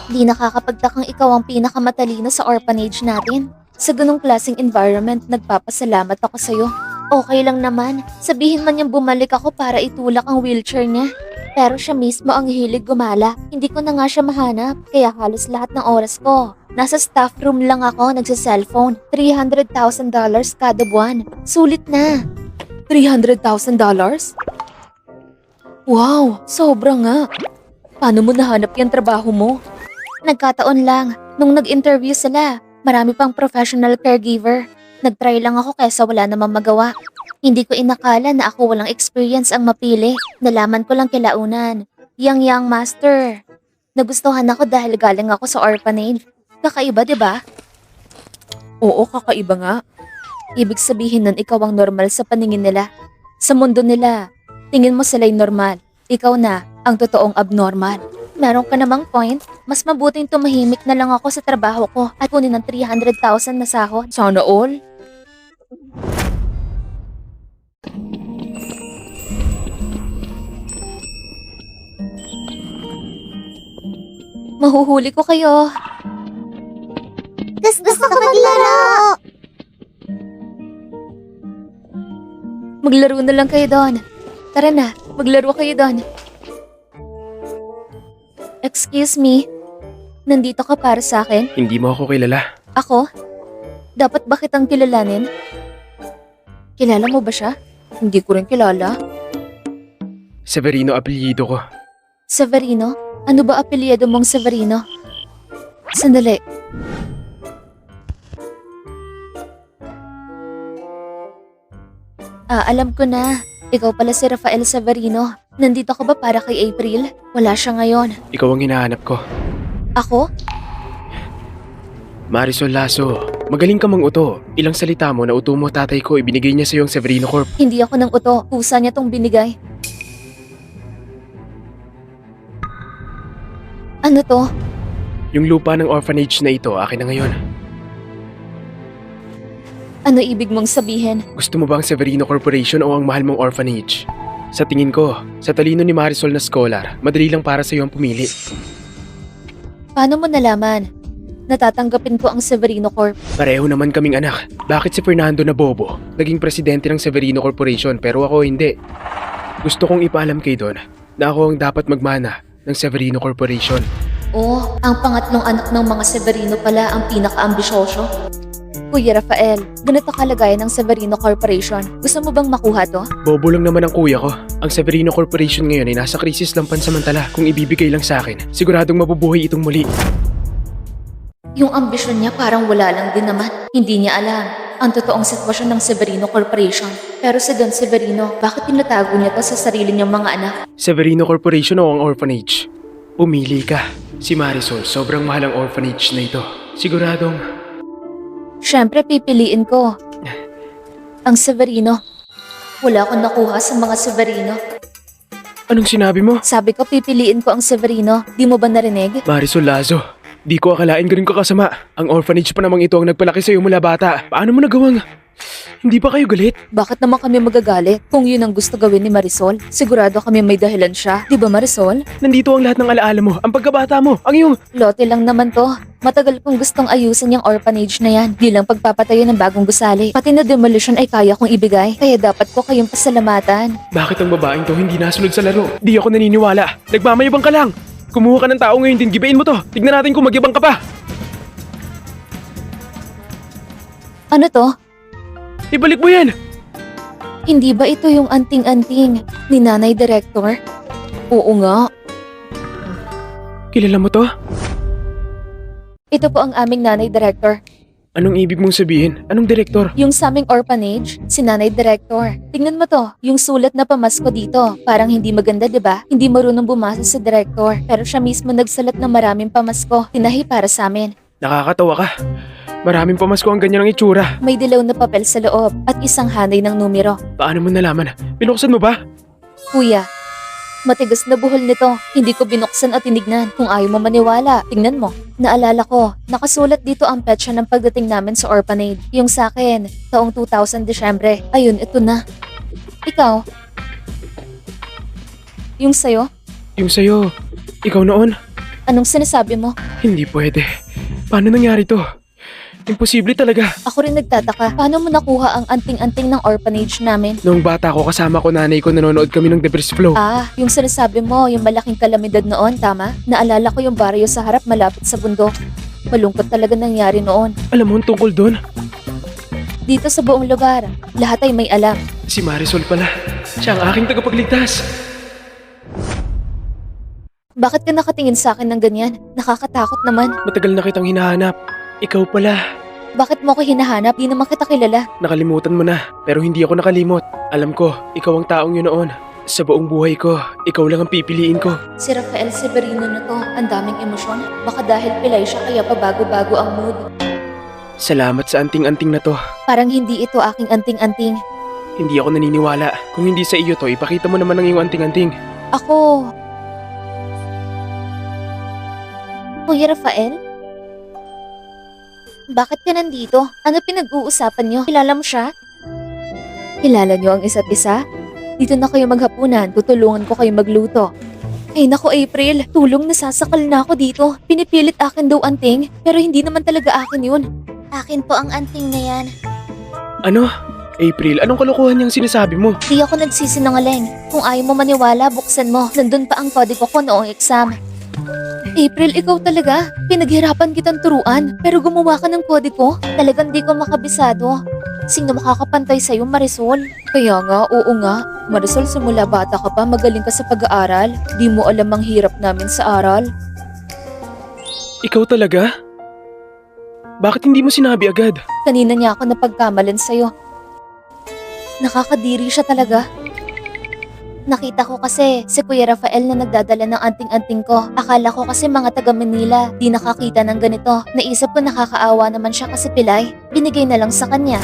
Di nakakapagtakang ikaw ang pinakamatalino sa orphanage natin. Sa ganong klaseng environment, nagpapasalamat ako sa'yo. Okay lang naman. Sabihin man niyang bumalik ako para itulak ang wheelchair niya. Pero siya mismo ang hilig gumala. Hindi ko na nga siya mahanap, kaya halos lahat ng oras ko. Nasa staff room lang ako nagsa-cellphone. $300,000 kada buwan. Sulit na. $300,000? Wow, sobra nga. Paano mo nahanap yung trabaho mo? Nagkataon lang. Nung nag-interview sila, marami pang professional caregiver. Nag-try lang ako kaysa wala namang magawa. Hindi ko inakala na ako walang experience ang mapili. Nalaman ko lang kilaunan. Young master. Nagustuhan ako dahil galing ako sa orphanage. Kakaiba, di ba? Oo, kakaiba nga. Ibig sabihin nun ikaw ang normal sa paningin nila. Sa mundo nila, tingin mo sila'y normal. Ikaw na ang totoong abnormal. Meron ka namang point. Mas mabuting tumahimik na lang ako sa trabaho ko at kunin ng 300,000 na sahod. Sana all. Mahuhuli ko kayo. Gusto ko maglaro! Maglaro na lang kayo doon. Tara na, maglaro kayo doon. Excuse me, nandito ka para sa akin? Hindi mo ako kilala. Ako? Dapat ba kitang kilalanin? Kilala mo ba siya? Hindi ko rin kilala. Severino apelyido ko. Severino? Ano ba apelyido mong Severino? Sandali. Alam ko na. Ikaw pala si Rafael Severino. Nandito ka ba para kay April? Wala siya ngayon. Ikaw ang hinahanap ko. Ako? Marisol Lasso, magaling ka mang uto. Ilang salita mo na uto mo tatay ko, ibinigay niya sa yung Severino Corp. Hindi ako ng uto. Pusa niya tong binigay. Ano to? Yung lupa ng orphanage na ito, akin na ngayon. Ano ibig mong sabihin? Gusto mo ba ang Severino Corporation o ang mahal mong orphanage? Sa tingin ko, sa talino ni Marisol na scholar, madali lang para sa iyo ang pumili. Paano mo nalaman? Natatanggapin ko ang Severino Corp. Pareho naman kaming anak. Bakit si Fernando na bobo naging presidente ng Severino Corporation pero ako hindi? Gusto kong ipaalam kay Don na ako ang dapat magmana ng Severino Corporation. Oh, ang pangatlong anak ng mga Severino pala ang pinaka-ambisyoso. Kuya Rafael, ganito kalagayan ng Severino Corporation. Gusto mo bang makuha to? Bobo lang naman ang kuya ko. Ang Severino Corporation ngayon ay nasa krisis lang pansamantala. Kung ibibigay lang sa akin, siguradong mabubuhay itong muli. Yung ambisyon niya parang wala lang din naman. Hindi niya alam ang totoong sitwasyon ng Severino Corporation. Pero si Don Severino, bakit tinatago niya to sa sarili niyang mga anak? Severino Corporation o ang orphanage? Pumili ka. Si Marisol, sobrang mahal ang orphanage na ito. Siguradong... Siyempre pipiliin ko ang Severino. Wala akong nakuha sa mga Severino. Anong sinabi mo? Sabi ko pipiliin ko ang Severino. Di mo ba narinig? Marisol Lazo, di ko akalain ganun ka kasama. Ang orphanage pa namang ito ang nagpalaki sa'yo mula bata. Paano mo nagawang... Hindi ba kayo galit? Bakit naman kami magagalit? Kung yun ang gusto gawin ni Marisol, sigurado kami may dahilan siya. Di ba Marisol? Nandito ang lahat ng alaala mo, ang pagkabata mo, ang iyong... Lote lang naman to. Matagal kong gustong ayusin yung orphanage na yan. Di lang pagpapatayo ng bagong gusali. Pati na demolition ay kaya kong ibigay. Kaya dapat ko kayong pasalamatan. Bakit ang babaeng to hindi nasunod sa laro? Di ako naniniwala. Nagmamayabang ka lang. Kumuha ka ng tao ngayon din, gibain mo to. Tignan natin kung magyabang ka pa. Ano to? Ibalik mo yan. Hindi ba ito yung anting-anting ni Nanay Director? Oo nga. Kilala mo to? Ito po ang aming Nanay Director. Anong ibig mong sabihin? Anong direktor? Yung sa aming orphanage, si Nanay Director. Tingnan mo to, yung sulat na pamasko dito. Parang hindi maganda, di ba? Hindi marunong bumasa si Director. Pero siya mismo nagsalat ng maraming pamasko. Tinahi para sa amin. Nakakatawa ka. Maraming pamasko ang ganyan ang itsura. May dilaw na papel sa loob at isang hanay ng numero. Paano mo nalaman? Binuksan mo ba? Kuya, matigas na buhol nito. Hindi ko binuksan at tinignan. Kung ayaw mo maniwala, tingnan mo. Naalala ko, nakasulat dito ang petsa ng pagdating namin sa orphanage. Yung sa akin, taong 2000 Desyembre. Ayun, ito na. Ikaw? Yung sayo? Yung sa'yo. Ikaw noon? Anong sinasabi mo? Hindi pwede. Paano nangyari to? Imposible talaga. Ako rin nagtataka, paano mo nakuha ang anting-anting ng orphanage namin? Noong bata ko kasama ko nanay ko nanonood kami ng The First Flow. Ah, yung sinasabi mo, yung malaking kalamidad noon, tama? Naalala ko yung baryo sa harap malapit sa bundok. Malungkot talaga nangyari noon. Alam mo ang tungkol doon? Dito sa buong lugar, lahat ay may alam. Si Marisol pala. Siya ang aking tagapagligtas. Bakit ka nakatingin sa akin ng ganyan? Nakakatakot naman. Matagal na kitang hinahanap. Ikaw pala. Bakit mo ko hinahanap? Di naman kita kilala. Nakalimutan mo na. Pero hindi ako nakalimot. Alam ko, ikaw ang taong yun noon. Sa buong buhay ko, ikaw lang ang pipiliin ko. Si Rafael Severino na to, ang daming emosyon. Baka dahil pilay siya kaya pabago-bago ang mood. Salamat sa anting-anting na to. Parang hindi ito aking anting-anting. Hindi ako naniniwala. Kung hindi sa iyo to, ipakita mo naman ang iyong anting-anting. Ako... Kuya Rafael? Bakit ka nandito? Ano pinag-uusapan niyo? Kilala mo siya? Kilala niyo ang isa't isa? Dito na kayo maghapunan, tutulungan ko kayo magluto. Ay naku April, tulong nasasakal na ako dito. Pinipilit akin daw anting, pero hindi naman talaga akin yun. Akin po ang anting na yan. Ano? April, anong kalokohan niyang sinasabi mo? Di ako nagsisinungaling. Kung ayaw mo maniwala, buksan mo. Nandun pa ang kodigo ko noong exam. April, ikaw talaga. Pinaghirapan kitang turuan, pero gumawa ka ng kodigo. Talagang di ko makabisado. Sino makakapantay sa'yo, Marisol? Kaya nga, oo nga. Marisol, simula bata ka pa, magaling ka sa pag-aaral. Di mo alam ang hirap namin sa aral. Ikaw talaga? Bakit hindi mo sinabi agad? Kanina niya ako napagkamalan sa'yo. Nakakadiri siya talaga. Nakita ko kasi si Kuya Rafael na nagdadala ng anting-anting ko. Akala ko kasi mga taga Manila di nakakita ng ganito. Naisip ko nakakaawa naman siya kasi pilay. Binigay na lang sa kanya.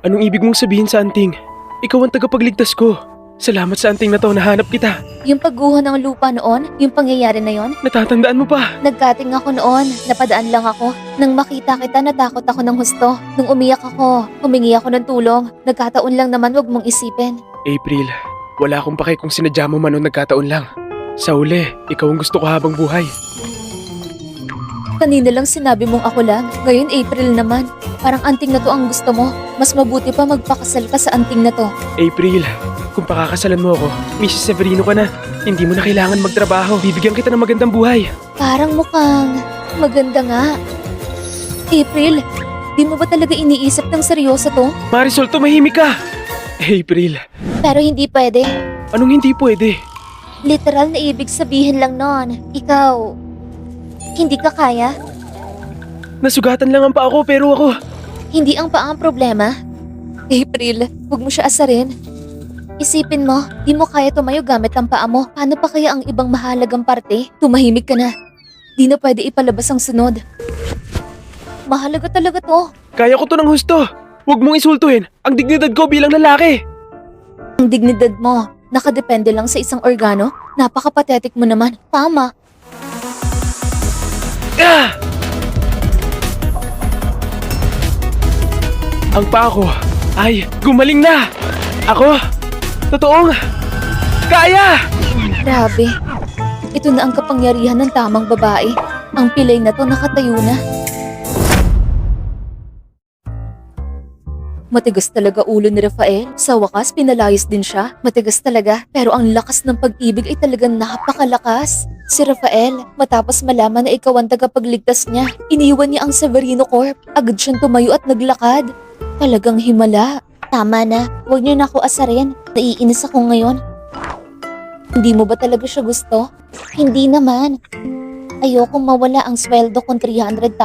Anong ibig mong sabihin sa anting? Ikaw ang tagapagligtas ko. Salamat sa anting na to, nahanap kita. Yung pagguho ng lupa noon, yung pangyayari na yon, Natatandaan mo pa? nagkating ako noon. Napadaan lang ako. Nang makita kita, natakot ako ng husto. Nung umiyak ako, humingi ako ng tulong. Nagkataon lang naman, wag mong isipin. April, wala akong pake kung sinadya mo man o nagkataon lang. Sa uli, ikaw ang gusto ko habang buhay. Kanina lang sinabi mong ako lang. Ngayon April naman. Parang anting na to ang gusto mo. Mas mabuti pa magpakasal ka sa anting na to. April, kung pakakasalan mo ako, Mrs. Severino ka na. Hindi mo na kailangan magtrabaho. Bibigyan kita ng magandang buhay. Parang mukhang maganda nga. April, di mo ba talaga iniisip ng seryoso to? Marisol, tumahimik ka! April, Pero hindi pwede. anong hindi pwede? Literal na ibig sabihin lang nun. Ikaw, hindi ka kaya? Nasugatan lang ang paa ko pero ako... Hindi ang paa ang problema? April, huwag mo siya asarin. Isipin mo, di mo kaya tumayo gamit ang paa mo. Paano pa kaya ang ibang mahalagang parte? Tumahimik ka na. Di na pwede ipalabas ang sunod. Mahalaga talaga to. Kaya ko to ng husto. Huwag mong isultuhin ang dignidad ko bilang lalaki. Ang dignidad mo, nakadepende lang sa isang organo? Napaka-pathetic mo naman. Tama. Ah! Ang paa ko ay gumaling na. Ako, totoong kaya! Grabe. Ito na ang kapangyarihan ng tamang babae. Ang pilay na to nakatayo na. Matigas talaga ulo ni Rafael. Sa wakas, pinalayas din siya. Matigas talaga. Pero ang lakas ng pag-ibig ay talagang napakalakas. Si Rafael, matapos malaman na ikaw ang tagapagligtas niya, iniwan niya ang Severino Corp. Agad siyang tumayo at naglakad. Talagang himala. Tama na. Huwag niyo na ako asarin. Naiinis ako ngayon. Hindi mo ba talaga siya gusto? Hindi naman. Ayokong mawala ang sweldo kong $300,000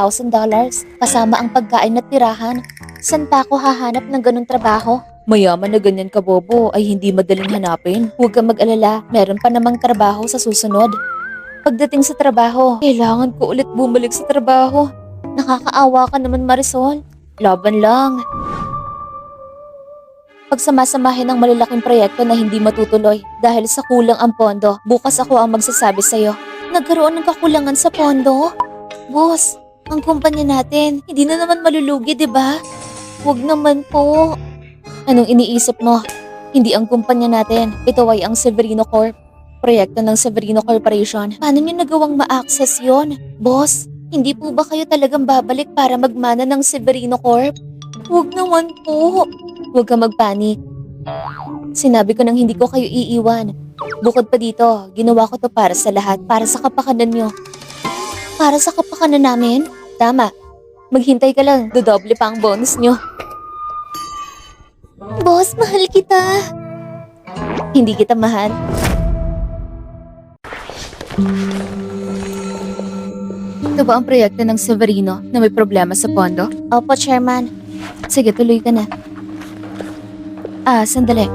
kasama ang pagkain at tirahan. San pa ako hahanap ng ganong trabaho? Mayaman na ganyan ka, Bobo, ay hindi madaling hanapin. Huwag kang mag-alala, meron pa namang trabaho sa susunod. Pagdating sa trabaho, kailangan ko ulit bumalik sa trabaho. Nakakaawa ka naman, Marisol. Laban lang. Pagsamasamahin ng malalaking proyekto na hindi matutuloy dahil sa kulang ang pondo, bukas ako ang magsasabi sa'yo. Nagkaroon ng kakulangan sa pondo? Boss, ang kumpanya natin, hindi na naman malulugi, di ba? Huwag naman po. Anong iniisip mo? Hindi ang kumpanya natin, ito ay ang Severino Corp. Proyekto ng Severino Corporation. Paano niyo nagawang ma-access yon? Boss, Hindi po ba kayo talagang babalik para magmana ng Severino Corp? Huwag naman po. Huwag ka magpanik. Sinabi ko nang hindi ko kayo iiwan. Bukod pa dito, ginawa ko to para sa lahat, para sa kapakanan nyo. Para sa kapakanan namin? Tama. Maghintay ka lang, dodoble pa ang bonus nyo. Boss, mahal kita. Hindi kita mahal. Ito ba ang proyekto ng Severino na may problema sa pondo? Opo, Chairman. Sige, tuloy ka na. Sandali.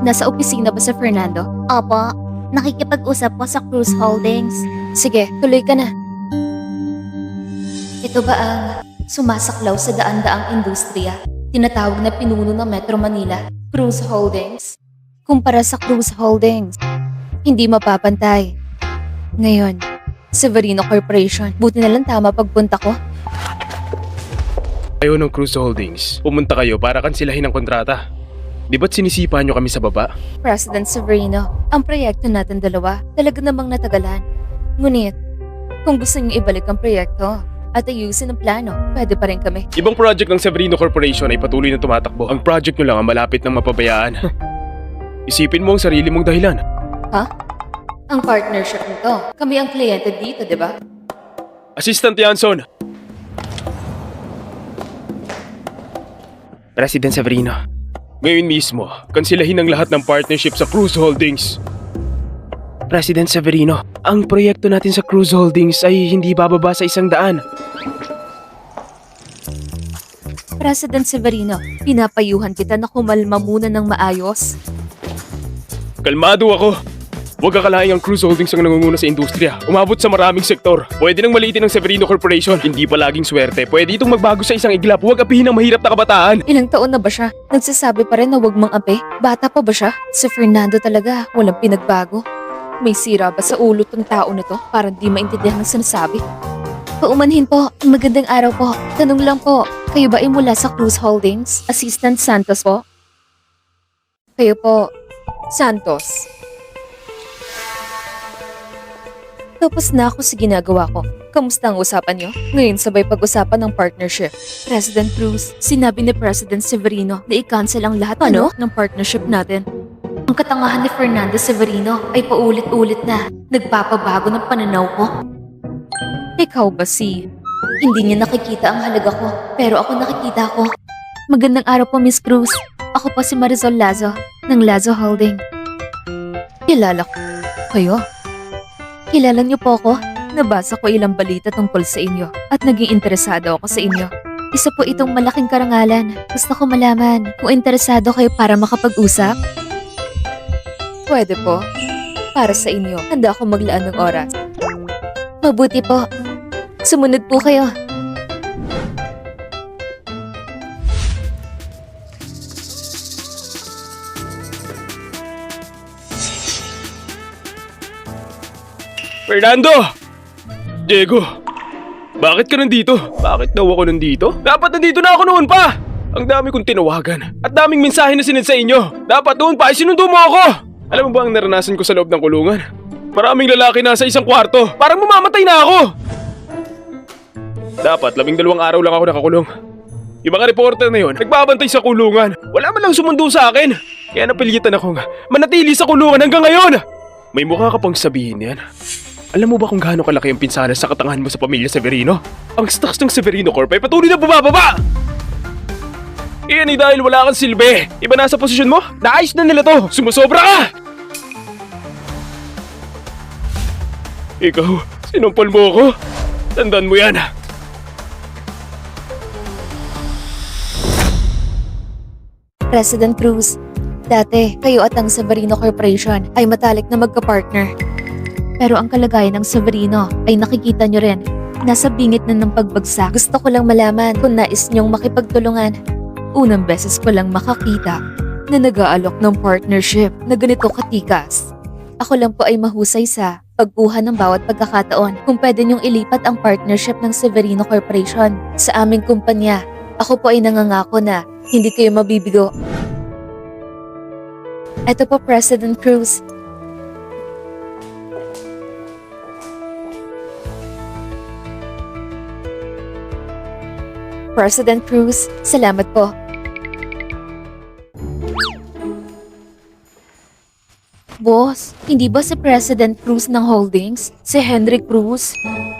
Nasa opisina ba sa Fernando? Opo. Nakikipag-usap po sa Cruz Holdings. Sige, tuloy ka na. Ito ba ang sumasaklaw sa daan-daang industriya? Tinatawag na pinuno ng Metro Manila, Cruz Holdings. Kumpara sa Cruz Holdings, hindi mapapantay. Ngayon, Severino Corporation. Buti na lang tama pagpunta ko. Ayaw ng Cruz Holdings. Pumunta kayo para kansilahin ang kontrata. Di ba't sinisipa nyo kami sa baba? President Severino, ang proyekto natin dalawa talaga namang natagalan. Ngunit, kung gusto niyo ibalik ang proyekto at ayusin ang plano, pwede pa rin kami. Ibang project ng Severino Corporation ay patuloy na tumatakbo. Ang project nyo lang ang malapit ng mapabayaan. Isipin mo ang sarili mong dahilan. Ha? Ang partnership nito. Kami ang kliyente dito, di ba? Assistant Yanson! President Severino. Ngayon mismo, kansilahin ang lahat ng partnership sa Cruz Holdings. President Severino, ang proyekto natin sa Cruz Holdings ay hindi bababa sa 100. President Severino, pinapayuhan kita na kumalma muna ng maayos. Kalmado ako. Huwag akalaing ang Cruz Holdings ang nangunguna sa industriya. Umabot sa maraming sektor. Pwede nang maliitin ng Severino Corporation. Hindi pa laging swerte. Pwede itong magbago sa isang iglap. Huwag apihin ang mahirap na kabataan. Ilang taon na ba siya? Nagsasabi pa rin na huwag mang ape. Bata pa ba siya? Si Fernando talaga, walang pinagbago. May sira ba sa ulo tong tao na to? Parang di maintindihan ng sinasabi. Paumanhin po. Magandang araw po. Tanong lang po, kayo ba ay mula sa Cruz Holdings? Assistant Santos po? Kayo po, Santos. Tapos na ako sa ginagawa ko. Kamusta ang usapan niyo? Ngayon sabay pag-usapan ng partnership. President Cruz, sinabi ni President Severino na i-cancel ang lahat ng partnership natin. Ang katangahan ni Fernando Severino ay paulit-ulit na nagpapabago ng pananaw ko. Ikaw ba hindi niya nakikita ang halaga ko, pero ako nakikita ko. Magandang araw po, Miss Cruz. Ako po si Marisol Lazo, ng Lazo Holding. Kilala ko kayo. Kilala niyo po ako? Nabasa ko ilang balita tungkol sa inyo at naging interesado ako sa inyo. Isa po itong malaking karangalan. Gusto ko malaman kung interesado kayo para makapag-usap. Pwede po. Para sa inyo, handa ako maglaan ng oras. Mabuti po. Sumunod po kayo. Fernando! Diego! Bakit ka nandito? Bakit daw ako nandito? Dapat nandito na ako noon pa! Ang dami kong tinawagan at daming mensahe na sinend sa inyo. Dapat noon pa ay sinundo mo ako! Alam mo ba ang naranasan ko sa loob ng kulungan? Maraming lalaki na sa isang kwarto. Parang mamamatay na ako! Dapat 12 araw lang ako nakakulong. Yung mga reporter na yun, nagbabantay sa kulungan. Wala man lang sumundo sa akin. Kaya napilitan akong manatili sa kulungan hanggang ngayon. May mukha ka pang sabihin yan. Alam mo ba kung gaano kalaki ang pinsala sa katangahan mo sa pamilya Severino? Ang stocks ng Severino Corp ay patuloy na bumababa! Iyan ay dahil wala kang silbi. Iba na sa posisyon mo? Naayos na nila to. Sumusobra ka! Ikaw, sinumpal mo ako. Tandaan mo yan. President Cruz, dati kayo at ang Severino Corporation ay matalik na magka-partner. Pero ang kalagayan ng Severino ay nakikita nyo rin. Nasa bingit na ng pagbagsak. Gusto ko lang malaman kung nais nyong makipagtulungan. Unang beses ko lang makakita na nag-aalok ng partnership na ganito katikas. Ako lang po ay mahusay sa pagkuha ng bawat pagkakataon kung pwede nyong ilipat ang partnership ng Severino Corporation sa aming kumpanya. Ako po ay nangangako na hindi kayo mabibigo. Ito po, President Cruz. President Cruz, salamat po. Boss, hindi ba si President Cruz ng Holdings? Si Henry Cruz?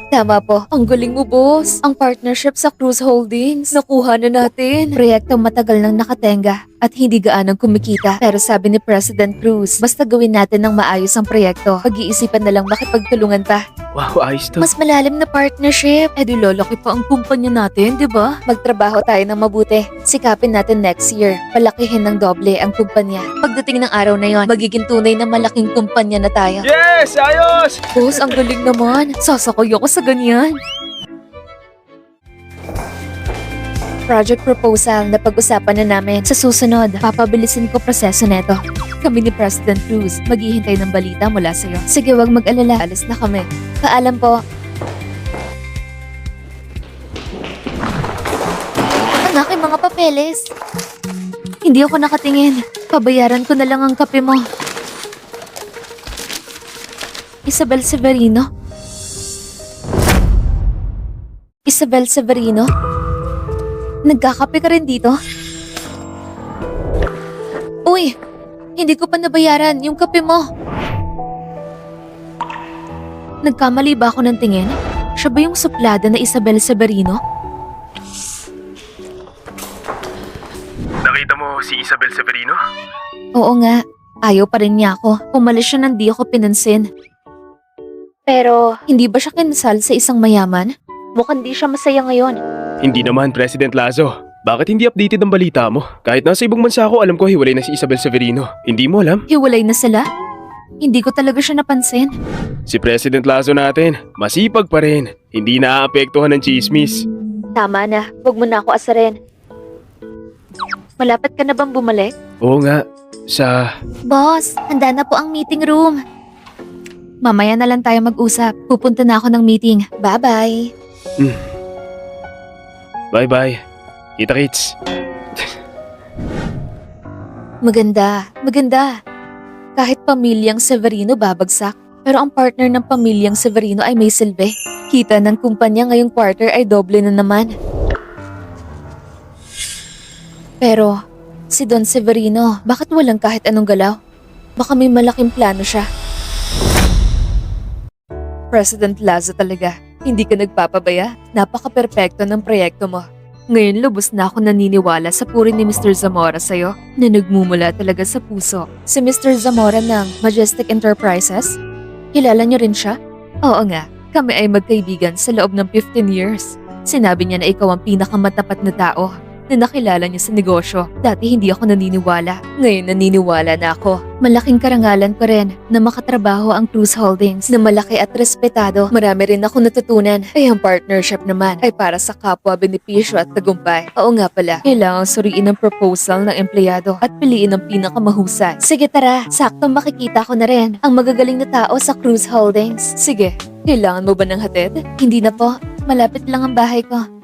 Tama po. Ang galing mo, boss. Ang partnership sa Cruz Holdings. Nakuha na natin. Proyekto matagal nang nakatenga at hindi gaanong kumikita. Pero sabi ni President Cruz, basta gawin natin ng maayos ang proyekto. Pag-iisipan na lang makipagtulungan pa. Wow, ayos to. Mas malalim na partnership. Eh di lalaki pa ang kumpanya natin, di ba? Magtrabaho tayo ng mabuti. Sikapin natin next year. Palakihin ng doble ang kumpanya. Pagdating ng araw na yon, magiging tunay na malaking kumpanya na tayo. Yes! Ayos! Boss, ang galing naman. Sasakoy ako sa ganyan. Project proposal na pag-usapan na namin. Sa susunod, papabilisin ko proseso neto. Kami ni President Cruz, maghihintay ng balita mula sa'yo. Sige, wag mag-alala. Alis na kami. Paalam po. Ang aking mga papeles. Hindi ako nakatingin. Pabayaran ko na lang ang kape mo. Isabel Severino? Isabel Severino? Nagkakape ka rin dito? Uy! Hindi ko pa nabayaran yung kape mo. Nagkamali ba ako ng tingin? Siya ba yung suplada na Isabel Severino? Nakita mo si Isabel Severino? Oo nga. Ayaw pa rin niya ako. Umalis siya nang di ako pinansin. Pero, hindi ba siya kinasal sa isang mayaman? Mukhang di siya masaya ngayon. Hindi naman, President Lazo. Bakit hindi updated ang balita mo? Kahit nasa ibang bansa ako, alam ko hiwalay na si Isabel Severino. Hindi mo alam? Hiwalay na sila? Hindi ko talaga siya napansin. Si President Lazo natin, masipag pa rin. Hindi naaapektuhan ng chismis. Tama na. Huwag mo na ako asarin. Malapit ka na bang bumalik? Oo nga, sa... Boss, handa na po ang meeting room. Mamaya na lang tayo mag-usap. Pupunta na ako ng meeting. Bye-bye. Bye-bye. Kita-kits. Maganda, maganda. Kahit pamilyang Severino babagsak, pero ang partner ng pamilyang Severino ay may silbi. Kita ng kumpanya ngayong quarter ay doble na naman. Pero, si Don Severino, bakit walang kahit anong galaw? Baka may malaking plano siya. President Lazo talaga, hindi ka nagpapabaya. Napaka-perpekto ng proyekto mo. Ngayon lubos na ako naniniwala sa puri ni Mr. Zamora sa'yo na nagmumula talaga sa puso. Si Mr. Zamora ng Majestic Enterprises? Kilala niyo rin siya? Oo nga, kami ay magkaibigan sa loob ng 15 years. Sinabi niya na ikaw ang pinakamatapat na tao na nakilala niya sa negosyo. Dati hindi ako naniniwala. Ngayon naniniwala na ako. Malaking karangalan ko rin na makatrabaho ang Cruz Holdings na malaki at respetado. Marami rin ako natutunan. Ay ang partnership naman ay para sa kapwa, benepisyo at tagumpay. Oo nga pala, kailangan suriin ang proposal ng empleyado at piliin ang pinakamahusay. Sige tara, sakto makikita ko na rin ang magagaling na tao sa Cruz Holdings. Sige, kailangan mo ba ng hatid? Hindi na po, malapit lang ang bahay ko.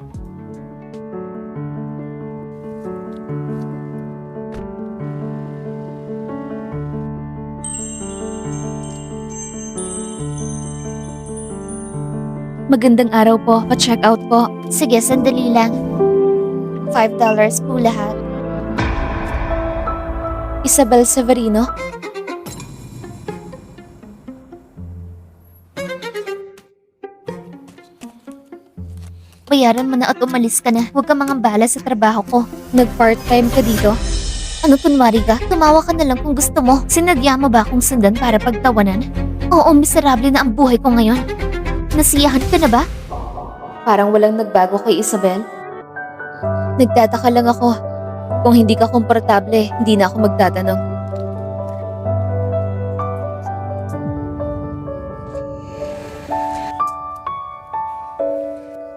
Magandang araw po. Pa-check out po. Sige, sandali lang. $5 po lahat. Isabel Severino? Bayaran mo na at umalis ka na. Huwag ka mangambala sa trabaho ko. Nag-part-time ka dito? Ano kunwari ka? Tumawa ka na lang kung gusto mo. Sinadya mo ba akong sundan para pagtawanan? Oo, miserable na ang buhay ko ngayon. Nasiyahan ka na ba? Parang walang nagbago kay Isabel. Nagtataka lang ako. Kung hindi ka komportable, hindi na ako magtatanong.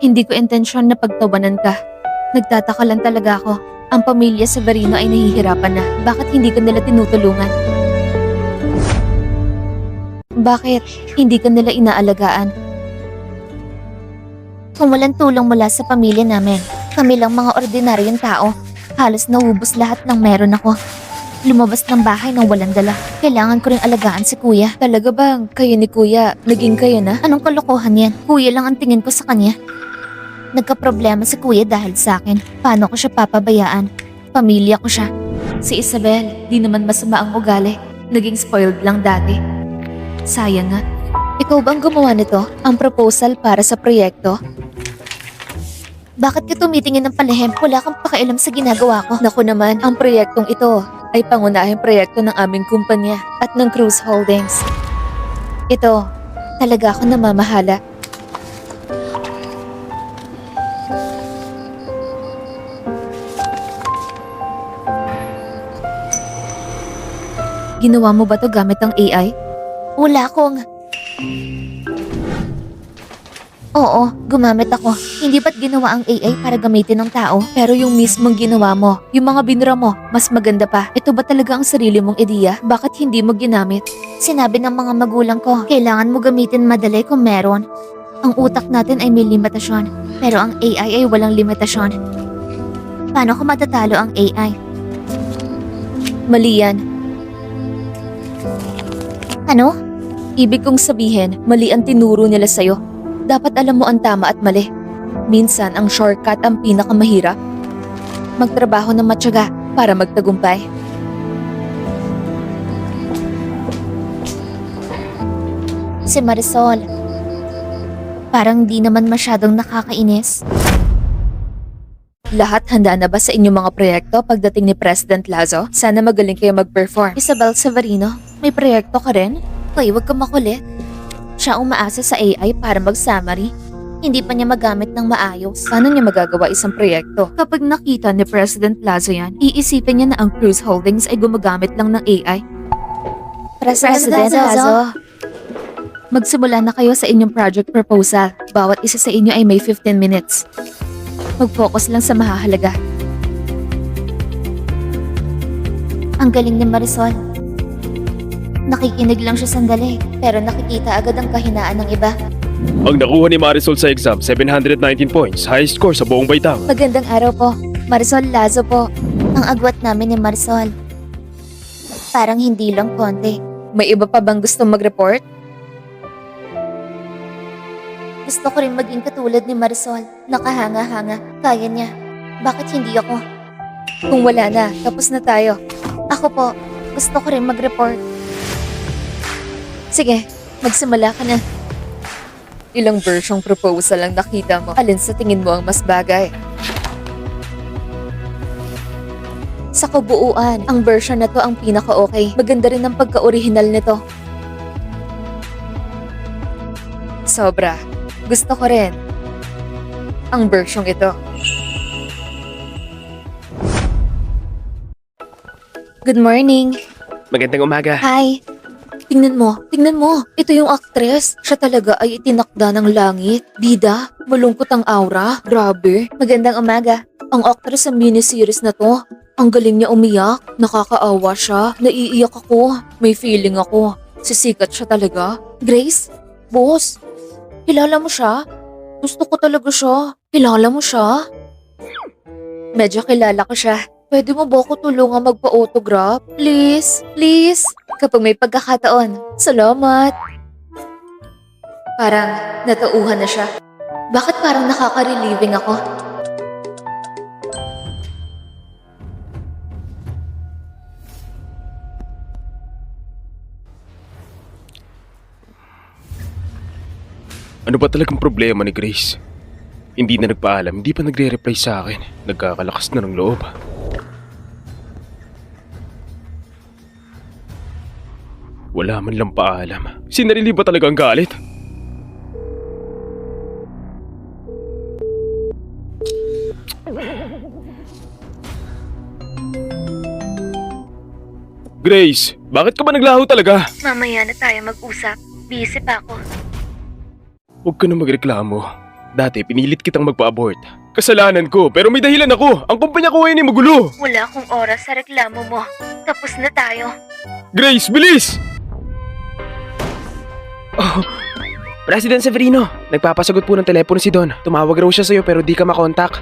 Hindi ko intensyon na pagtawanan ka. Nagtataka lang talaga ako. Ang pamilya Severino ay nahihirapan na. Bakit hindi ka nila tinutulungan? Bakit hindi ka nila inaalagaan? Kung walang tulong mula sa pamilya namin, kami lang mga ordinaryong tao. Halos naubos lahat ng meron ako. Lumabas ng bahay nang walang dala. Kailangan ko ring alagaan si kuya. Talaga bang kayo ni kuya, naging kayo na? Anong kalokohan yan? Kuya lang ang tingin ko sa kanya. Nagka-problema si kuya dahil sa akin. Paano ko siya papabayaan? Pamilya ko siya. Si Isabel, di naman masama ang ugali. Naging spoiled lang dati. Sayang nga. Ikaw bang gumawa nito? Ang proposal para sa proyekto? Bakit ka tumitingin ng palihim? Wala kang pakialam sa ginagawa ko. Naku naman, ang proyektong ito ay pangunahing proyekto ng aming kumpanya at ng Cruise Holdings. Ito, talaga ako namamahala. Ginawa mo ba to gamit ang AI? Wala akong... Oo, gumamit ako. Hindi ba't ginawa ang AI para gamitin ng tao? Pero yung mismong ginawa mo, yung mga binura mo, mas maganda pa. Ito ba talaga ang sarili mong ideya? Bakit hindi mo ginamit? Sinabi ng mga magulang ko, kailangan mo gamitin madali kung meron. Ang utak natin ay may limitasyon, pero ang AI ay walang limitasyon. Paano ko matatalo ang AI? Mali yan. Ano? Ibig kong sabihin, mali ang tinuro nila sa'yo. Dapat alam mo ang tama at mali. Minsan, ang shortcut ang pinakamahirap. Magtrabaho ng matyaga para magtagumpay. Si Marisol. Parang di naman masyadong nakakainis. Lahat handa na ba sa inyong mga proyekto pagdating ni President Lazo? Sana magaling kayo mag-perform. Isabel Severino, may proyekto ka rin? Hoy, wag kang makulit. Siya umaasa sa AI para mag-summary. Hindi pa niya magamit ng maayos. Paano niya magagawa isang proyekto? Kapag nakita ni President Lazo yan, iisipin niya na ang Cruise Holdings ay gumagamit lang ng AI. President Lazo, magsimula na kayo sa inyong project proposal. Bawat isa sa inyo ay may 15 minutes. Mag-focus lang sa mahahalaga. Ang galing ni Marisol. Nakikinig lang siya sandali, pero nakikita agad ang kahinaan ng iba. Ang nakuha ni Marisol sa exam, 719 points. Highest score sa buong baitang. Magandang araw po. Marisol Lazo po. Ang agwat namin ni Marisol. Parang hindi lang konti. May iba pa bang gusto mag-report? Gusto ko rin maging katulad ni Marisol. Nakahanga-hanga. Kaya niya. Bakit hindi ako? Kung wala na, tapos na tayo. Ako po. Gusto ko rin mag-report. Sige, magsimula ka na. Ilang versyong proposal ang nakita mo. Alin sa tingin mo ang mas bagay? Sa kabuuan, ang version na to ang pinaka-okay. Maganda rin ang pagka-original nito. Sobra. Gusto ko rin ang versyong ito. Good morning. Magandang umaga. Hi. Tingnan mo. Ito yung actress. Siya talaga ay itinakda ng langit. Bida, malungkot ang aura. Grabe. Magandang umaga. Ang actress sa miniseries na to. Ang galing niya umiyak. Nakakaawa siya. Naiiyak ako. May feeling ako. Sisikat siya talaga. Grace? Boss? Kilala mo siya? Gusto ko talaga siya. Kilala mo siya? Medyo kilala ko siya. Pwede mo ba ako tulungan magpa-autograph? Please? Please? Kapag may pagkakataon. Salamat. Parang natauhan na siya. Bakit parang nakaka-relieving ako? Ano ba talagang problema ni Grace? Hindi na nagpaalam, hindi pa nagre-reply sa akin. Nagkakalakas na ng loob. Wala man lang paalam. Sinarili ba talaga ang galit? Grace, bakit ka ba naglaho talaga? Mamaya na tayo mag-usap. Busy pa ako. Huwag ka na magreklamo. Dati pinilit kitang magpa-abort. Kasalanan ko, pero may dahilan ako. Ang kumpanya ko ngayon ay magulo. Wala akong oras sa reklamo mo. Tapos na tayo. Grace, bilis! President Severino, nagpapasagot po ng telepono si Don. Tumawag raw siya sa'yo pero di ka makontak.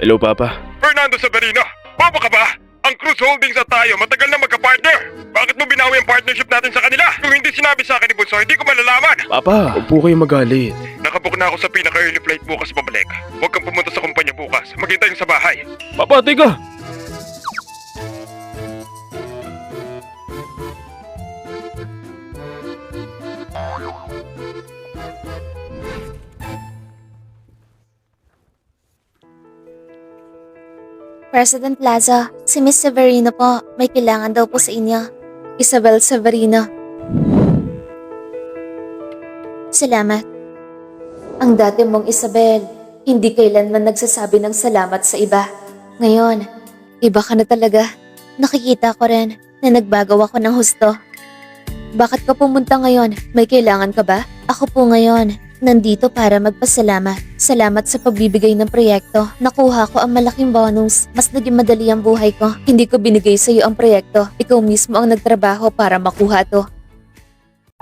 Hello, Papa. Fernando Severino, bobo ka ba? Ang Cruz Holdings at tayo matagal na magka-partner. Bakit mo binawi ang partnership natin sa kanila? Kung hindi sinabi sa akin ni Bunso, hindi ko malalaman. Papa, huwag po kayong magalit. Nakabook na ako sa pinaka-early flight bukas pabalik. Huwag kang pumunta sa kumpanya bukas. Maghintay sa bahay. Papa, teka! President Plaza, si Miss Severino po. May kailangan daw po sa inyo. Isabel Severino. Salamat. Ang dati mong Isabel, hindi kailanman nagsasabi ng salamat sa iba. Ngayon, iba ka na talaga. Nakikita ko rin na nagbago ako ng husto. Bakit ka pumunta ngayon? May kailangan ka ba? Ako po ngayon, nandito para magpasalamat. Salamat sa pagbibigay ng proyekto. Nakuha ko ang malaking bonus. Mas naging madali ang buhay ko. Hindi ko binigay sa iyo ang proyekto. Ikaw mismo ang nagtrabaho para makuha to.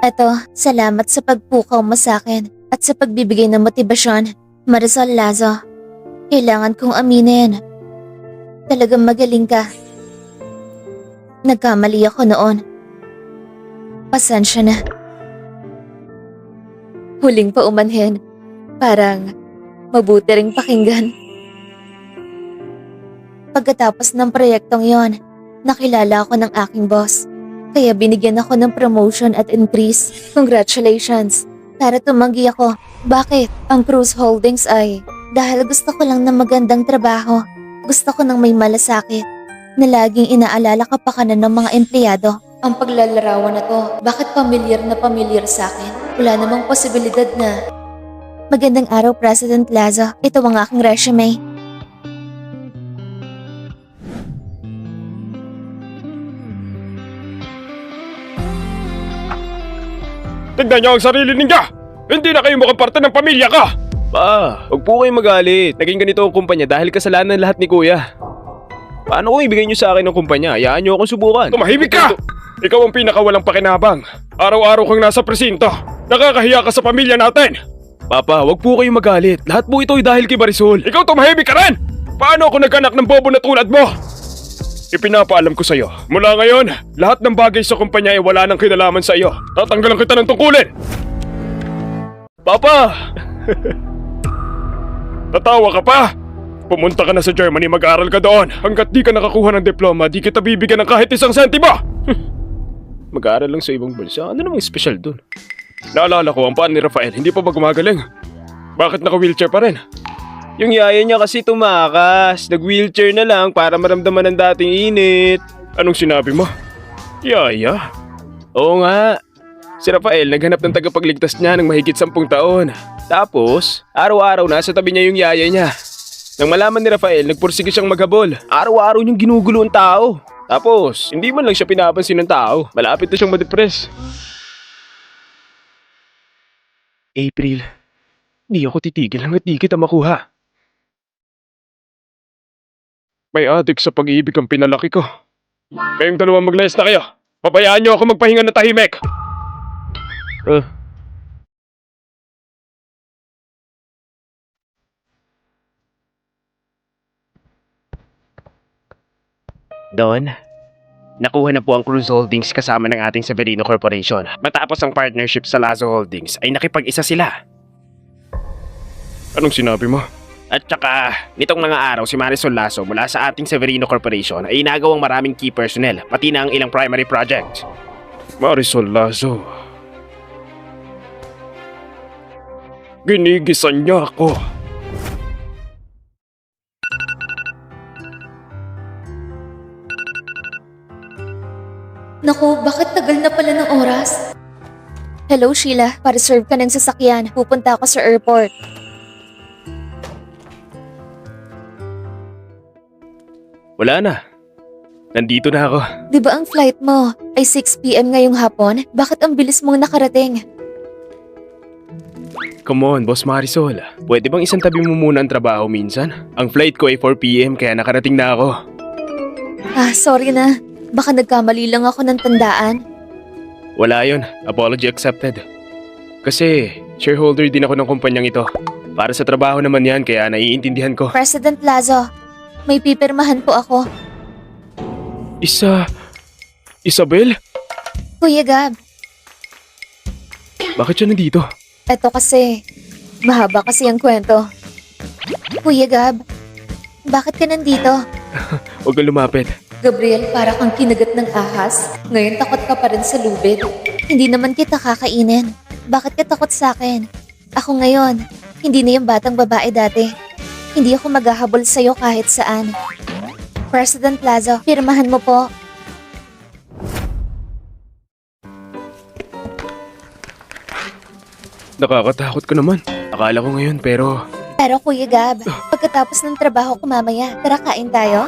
Eto, salamat sa pagpukaw mo sa akin at sa pagbibigay ng motibasyon. Marisol Lazo, kailangan kong aminin. Talagang magaling ka. Nagkamali ako noon. Pasensya na. Huling paumanhin. Parang mabuti ring pakinggan. Pagkatapos ng proyektong yon, nakilala ako ng aking boss. Kaya binigyan ako ng promotion at increase. Congratulations! Tara tumanggi ako. Bakit? Ang Cruz Holdings ay dahil gusto ko lang ng magandang trabaho. Gusto ko ng may malasakit na laging inaalala ka pa kanan ng mga empleyado. Ang paglalarawan na to, bakit pamilyar na pamilyar sa akin? Wala namang posibilidad na. Magandang araw, President Lazo. Ito ang aking resume. Tignan niyo ang sarili ninyo! Hindi na kayo mukhang parte ng pamilya ko! Pa, huwag po kayong magalit. Naging ganito ang kumpanya dahil kasalanan lahat ni Kuya. Paano kung ibigay niyo sa akin ng kumpanya? Hayaan niyo akong subukan. Tumahimik ka! Ikaw ang pinakawalang pakinabang. Araw-araw kang nasa presinto. Nakakahiya ka sa pamilya natin. Papa, huwag po kayong magalit. Lahat po ito ay dahil kay Marisol. Ikaw tumahimik ka rin! Paano ako nagkanak ng bobo na tulad mo? Ipinapaalam ko sa'yo. Mula ngayon, lahat ng bagay sa kumpanya ay wala nang kinalaman sa iyo. Tatanggalan kita ng tungkulin! Papa! Tatawa ka pa? Pumunta ka na sa Germany, mag-aral ka doon. Hanggat di ka nakakuha ng diploma, di kita bibigyan ng kahit isang sentimo! Mag-aaral lang sa ibang bansa. Ano namang special dun? Naalala ko, ang paan ni Rafael, hindi pa ba gumagaling? Bakit naka-wheelchair pa rin? Yung yaya niya kasi tumakas. Nag-wheelchair na lang para maramdaman ang dating init. Anong sinabi mo? Yaya? Oo nga. Si Rafael naghanap ng tagapagligtas niya ng mahigit 10 taon. Tapos, araw-araw nasa tabi niya yung yaya niya. Nang malaman ni Rafael, nagpursige siyang maghabol. Araw-araw niyang ginugulo ang tao. Tapos, hindi man lang siya pinapansin ng tao. Malapit na siyang madepress. April, hindi ako titigil hanggat di kita makuha. May adik sa pag-ibig ang pinalaki ko. Kayong dalawa maglayas na kayo. Pabayaan niyo ako magpahinga na tahimik. Don, nakuha na po ang Cruz Holdings kasama ng ating Severino Corporation. Matapos ang partnership sa Lazo Holdings ay nakipag-isa sila. Anong sinabi mo? At saka, nitong mga araw si Marisol Lazo mula sa ating Severino Corporation ay inagawang maraming key personnel, pati na ang ilang primary project. Marisol Lazo. Ginigisan niya ako. Naku, bakit tagal na pala ng oras? Hello Sheila, pa-reserve ka ng sasakyan. Pupunta ako sa airport. Wala na. Nandito na ako. Di ba ang flight mo ay 6 p.m. ngayong hapon? Bakit ang bilis mong nakarating? Come on, Boss Marisol. Pwede bang isang tabi mo muna ang trabaho minsan? Ang flight ko ay 4 p.m. kaya nakarating na ako. Ah, sorry na. Baka nagkamali lang ako ng tandaan. Wala yon. Apology accepted. Kasi shareholder din ako ng kumpanyang ito. Para sa trabaho naman yan kaya naiintindihan ko. President Lazo, may pipirmahan po ako. Isabel? Kuya Gab, Bakit siya nandito? eto kasi, mahaba kasi ang kwento. Kuya Gab, bakit ka nandito? Huwag kang lumapit. Gabriel, para kang kinagat ng ahas. Ngayon takot ka pa rin sa lubid. Hindi naman kita kakainin. Bakit ka takot sa akin? Ako ngayon, hindi na yung batang babae dati. Hindi ako maghahabol sa'yo kahit saan. President Plaza, pirmahan mo po. Nakakatakot ka naman. Akala ko ngayon pero... Pero Kuya Gab, pagkatapos ng trabaho ko mamaya, tara kain tayo.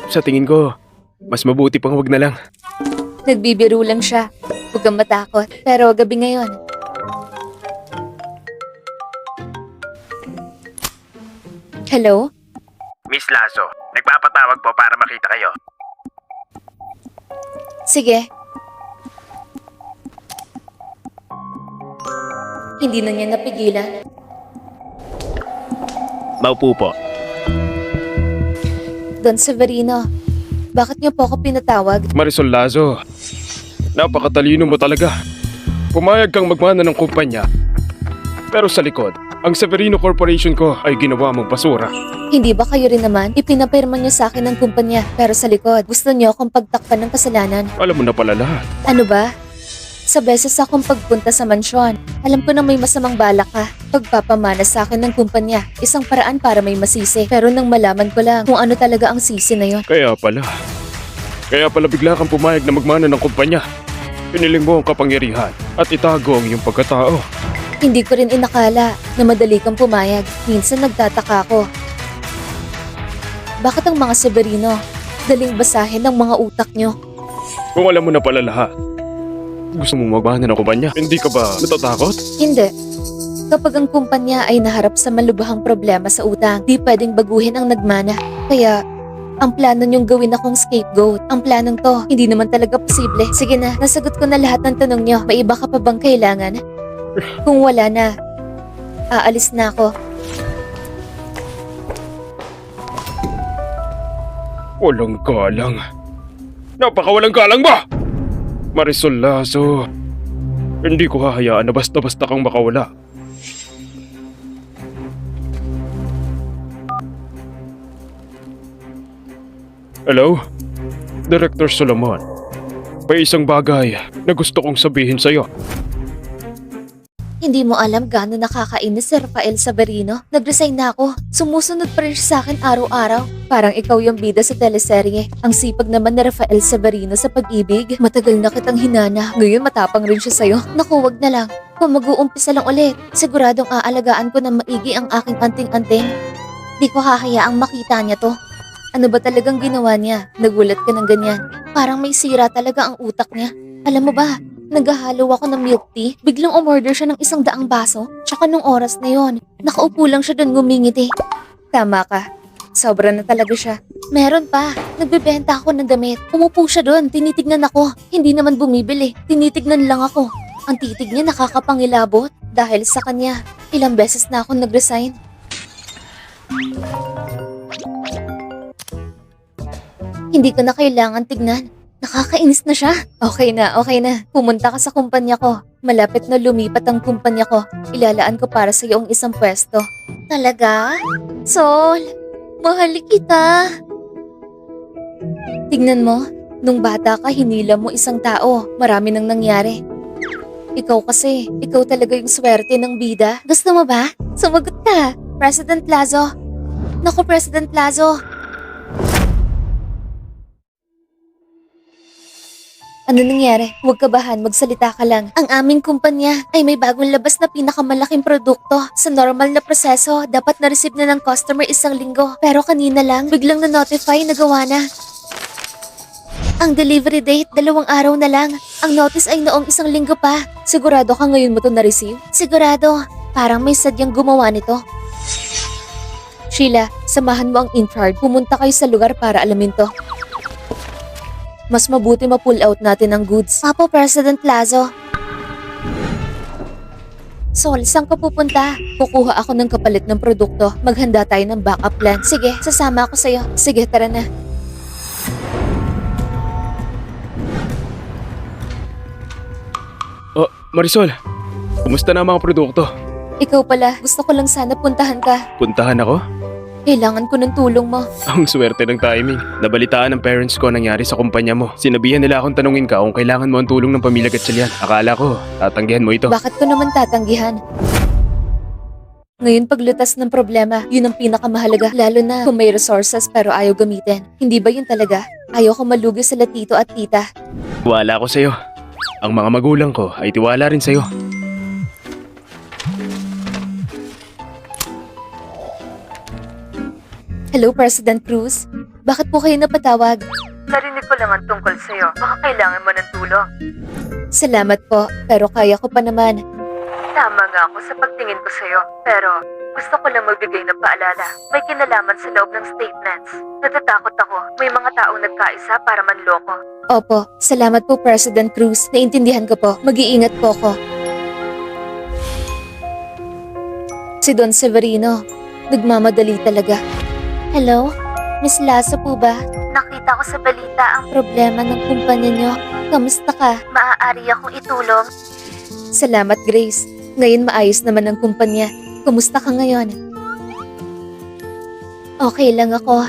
Sa tingin ko, mas mabuti pang wag na lang. Nagbibiro lang siya. Huwag kang matakot. Pero gabi ngayon. Hello? Miss Lazo, nagpapatawag po para makita kayo. Sige. Hindi na niya napigilan. Maupo po. Don Severino, bakit niyo po ako pinatawag? Marisol Lazo, napakatalino mo talaga. Pumayag kang magmana ng kumpanya. Pero sa likod, ang Severino Corporation ko ay ginawa mong basura. Hindi ba kayo rin naman? Ipinapirma niyo sa akin ng kumpanya, pero sa likod, gusto niyo akong pagtakpan ng kasalanan. Alam mo na pala lahat. Ano ba? Sa beses akong pagpunta sa mansyon, alam ko na may masamang balak ka. Pagpapamana sa akin ng kumpanya, isang paraan para may masisi. Pero nang malaman ko lang kung ano talaga ang sisi na yon. Kaya pala bigla kang pumayag na magmana ng kumpanya. Piniling mo ang kapangyarihan at itago ang iyong pagkatao. Hindi ko rin inakala na madali kang pumayag. Minsan nagtataka ako. Bakit ang mga Severino, daling basahin ng mga utak nyo? Kung alam mo na pala lahat, gusto mo magmana ng kumpanya, hindi ka ba natatakot? Hindi. Kapag ang kumpanya ay naharap sa malubhang problema sa utang, di pwedeng baguhin ang nagmana. Kaya, ang plano niyong gawin akong scapegoat. Ang planong to, hindi naman talaga posible. Sige na, nasagot ko na lahat ng tanong niyo. May iba ka pa bang kailangan? Kung wala na, aalis na ako. Walang galang. Napakawalang galang ba? Marisol Lazo, hindi ko hahayaan na basta-basta kang makawala. Hello? Director Solomon. May isang bagay na gusto kong sabihin sa'yo. Hindi mo alam gaano nakakainis si Rafael Severino. Nag-resign na ako. Sumusunod pa rin siya sa akin araw-araw. Parang ikaw yung bida sa teleserye. Ang sipag naman ni Rafael Severino sa pag-ibig. Matagal na kitang hinana. Ngayon matapang rin siya sa'yo. Naku, wag na lang. Kung mag-uumpisa lang ulit, siguradong aalagaan ko na maigi ang aking anting-anting. Di ko hahayaang makita niya to. Ano ba talagang ginawa niya? Nagulat ka ng ganyan. Parang may sira talaga ang utak niya. Alam mo ba, naghahalo ako ng milk tea, biglang umorder siya ng 100 baso, tsaka nung oras na yon, nakaupo lang siya doon ngumingiti. Tama ka, sobra na talaga siya. Meron pa, nagbebenta ako ng damit. Umupo siya doon, tinitignan ako. Hindi naman bumibili, tinitignan lang ako. Ang titig niya nakakapangilabot dahil sa kanya. Ilang beses na ako nag-resign. Hindi ko na kailangan tignan. Nakakainis na siya. Okay na. Pumunta ka sa kumpanya ko. Malapit na lumipat ang kumpanya ko. Ilalaan ko para sa iyo ang isang pwesto. Talaga? Sol, mahal kita. Tignan mo, nung bata ka hinila mo isang tao. Marami nang nangyari. Ikaw kasi, ikaw talaga yung swerte ng bida. Gusto mo ba? Sumagot ka. President Plazo. Naku, President Plazo. Ano nangyari? Huwag kabahan, magsalita ka lang. Ang aming kumpanya ay may bagong labas na pinakamalaking produkto. Sa normal na proseso, dapat na-receive na ng customer 1 linggo. Pero kanina lang, biglang na-notify na gawa na. Ang delivery date, 2 araw na lang. Ang notice ay noong 1 linggo pa. Sigurado ka ngayon mo to na-receive? Sigurado. Parang may sadyang gumawa nito. Sheila, samahan mo ang in-charge. Pumunta kayo sa lugar para alamin to. Mas mabuti ma-pull out natin ang goods. Apo, President Plazo. Sol, saan ka pupunta? Kukuha ako ng kapalit ng produkto. Maghanda tayo ng backup plan. Sige, sasama ako sa'yo. Sige, tara na. Marisol, kumusta na ang mga produkto? Ikaw pala, gusto ko lang sana puntahan ka. Puntahan ako? Kailangan ko ng tulong mo. Ang swerte ng timing. Nabalitaan ng parents ko ang nangyari sa kumpanya mo. Sinabihan nila akong tanungin ka kung kailangan mo ang tulong ng pamilya Gatchalian. Akala ko, tatanggihan mo ito. Bakit ko naman tatanggihan? Ngayon paglutas ng problema, yun ang pinakamahalaga. Lalo na kung may resources pero ayaw gamitin. Hindi ba yun talaga? Ayaw ko malugi sila tito at tita. Tiwala ako sa'yo. Ang mga magulang ko ay tiwala rin sa'yo. Hello, President Cruz. Bakit po kayo napatawag? Narinig ko lang ang tungkol sa'yo. Baka kailangan mo ng tulong. Salamat po, pero kaya ko pa naman. Tama nga ako sa pagtingin ko sa'yo. Pero gusto ko lang magbigay ng paalala. May kinalaman sa loob ng statements. Natatakot ako. May mga taong nagkaisa para manloko. Opo, salamat po, President Cruz. Naintindihan ko po. Mag-iingat po ko. Si Don Severino, nagmamadali talaga. Hello? Miss Lasso po ba? Nakita ko sa balita ang Problema ng kumpanya nyo. Kamusta ka? maaari akong itulong. Salamat, Grace. Ngayon maayos naman ang kumpanya. Kumusta ka ngayon? Okay lang ako.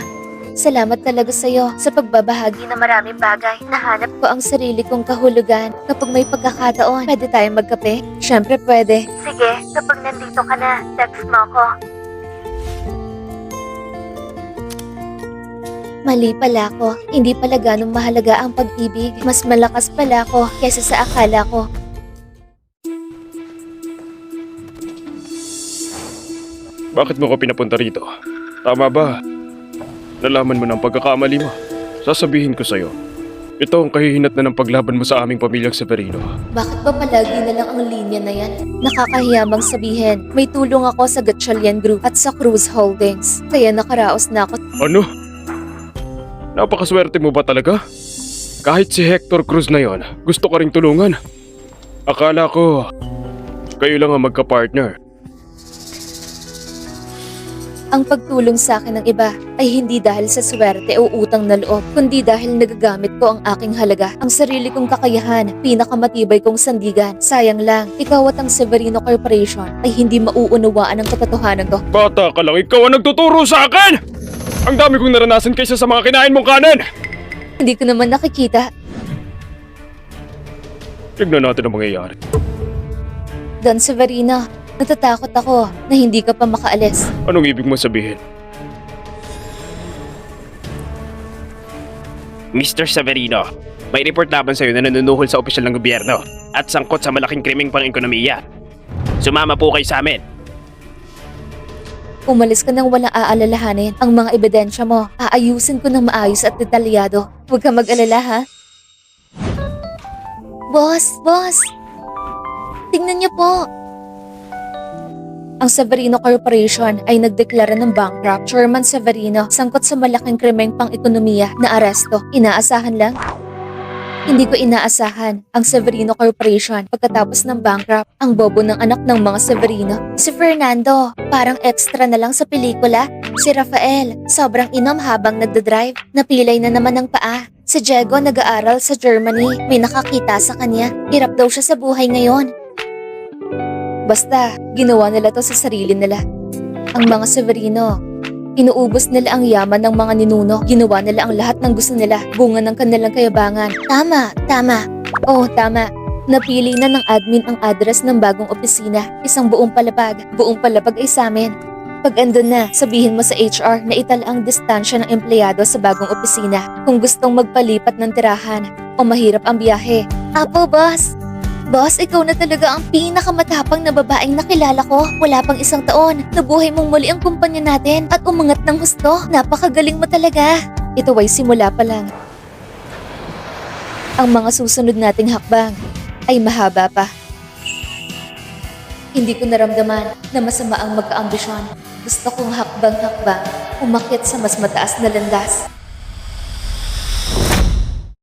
Salamat talaga sa'yo sa pagbabahagi Hindi na maraming bagay. Nahanap ko ang sarili kong kahulugan. Kapag may pagkakataon, pwede tayong magkape? Siyempre pwede. Sige, kapag nandito ka na, text mo ako. Mali pala ako. Hindi pala ganong mahalaga ang pag-ibig. Mas malakas pala ako kaysa sa akala ko. Bakit mo ko pinapunta rito? Tama ba? Nalaman mo ng pagkakamali mo. Sasabihin ko sa'yo. Ito ang kahihinat na ng paglaban mo sa aming pamilyang Severino. Bakit ba palagi na lang ang linya na yan? Nakakahiyamang sabihin, may tulong ako sa Gatchalian Group at sa Cruz Holdings. Kaya nakaraos na ako. Ano? Napakaswerte mo ba talaga? Kahit si Hector Cruz na yon, gusto ka ring tulungan. Akala ko, kayo lang ang magka-partner. Ang pagtulong sa akin ng iba ay hindi dahil sa swerte o utang na loob, kundi dahil nagagamit ko ang aking halaga, ang sarili kong kakayahan, pinakamatibay kong sandigan. Sayang lang, ikaw at ang Severino Corporation ay hindi mauunawaan ang katotohanan to. Bata ka lang, ikaw ang nagtuturo sa akin! Ang dami kong naranasan kaysa sa mga kinain mong kanin! Hindi ko naman nakikita. Tignan natin ang mangyayari. Don Severino, natatakot ako na hindi ka pa makaalis. Anong ibig mo sabihin? Mr. Severino, may report laban sa'yo na nanunuhol sa opisyal ng gobyerno at sangkot sa malaking krimeng pang-ekonomiya. Sumama po kayo sa amin. Umalis ka nang walang aalalahanin. Ang mga ebidensya mo, aayusin ko ng maayos at detalyado. Huwag ka mag-alala, ha? Boss! Tingnan niyo po! Ang Severino Corporation ay nagdeklara ng bankrupt. Chairman Severino, sangkot sa malaking krimeng pang-ekonomiya na aresto. Inaasahan lang? Hindi ko inaasahan ang Severino Corporation pagkatapos ng bankrupt. Ang bobo ng anak ng mga Severino. Si Fernando, parang extra na lang sa pelikula. Si Rafael, sobrang inom habang nagdadrive. Napilay na naman ng paa. Si Diego nag-aaral sa Germany. May nakakita sa kanya. Hirap daw siya sa buhay ngayon. Basta, ginawa nila to sa sarili nila. Ang mga Severino, inuubos nila ang yaman ng mga ninuno. Ginawa nila ang lahat ng gusto nila. Bunga ng kanilang kayabangan. Tama. Oh, tama. Napili na ng admin ang address ng bagong opisina. Isang buong palapag. Buong palapag ay sa amin. Pag andun na, sabihin mo sa HR na itala ang distansya ng empleyado sa bagong opisina. Kung gustong magpalipat ng tirahan o mahirap ang biyahe. Apo, boss! Boss, ikaw na talaga ang pinakamatapang na babaeng nakilala ko. Wala pang isang taon, nabuhay mong muli ang kumpanya natin at umangat ng husto. Napakagaling mo talaga. Ito ay simula pa lang. Ang mga susunod nating hakbang ay mahaba pa. Hindi ko naramdaman na masama ang magkaambisyon. Gusto kong hakbang-hakbang, umakyat sa mas mataas na landas.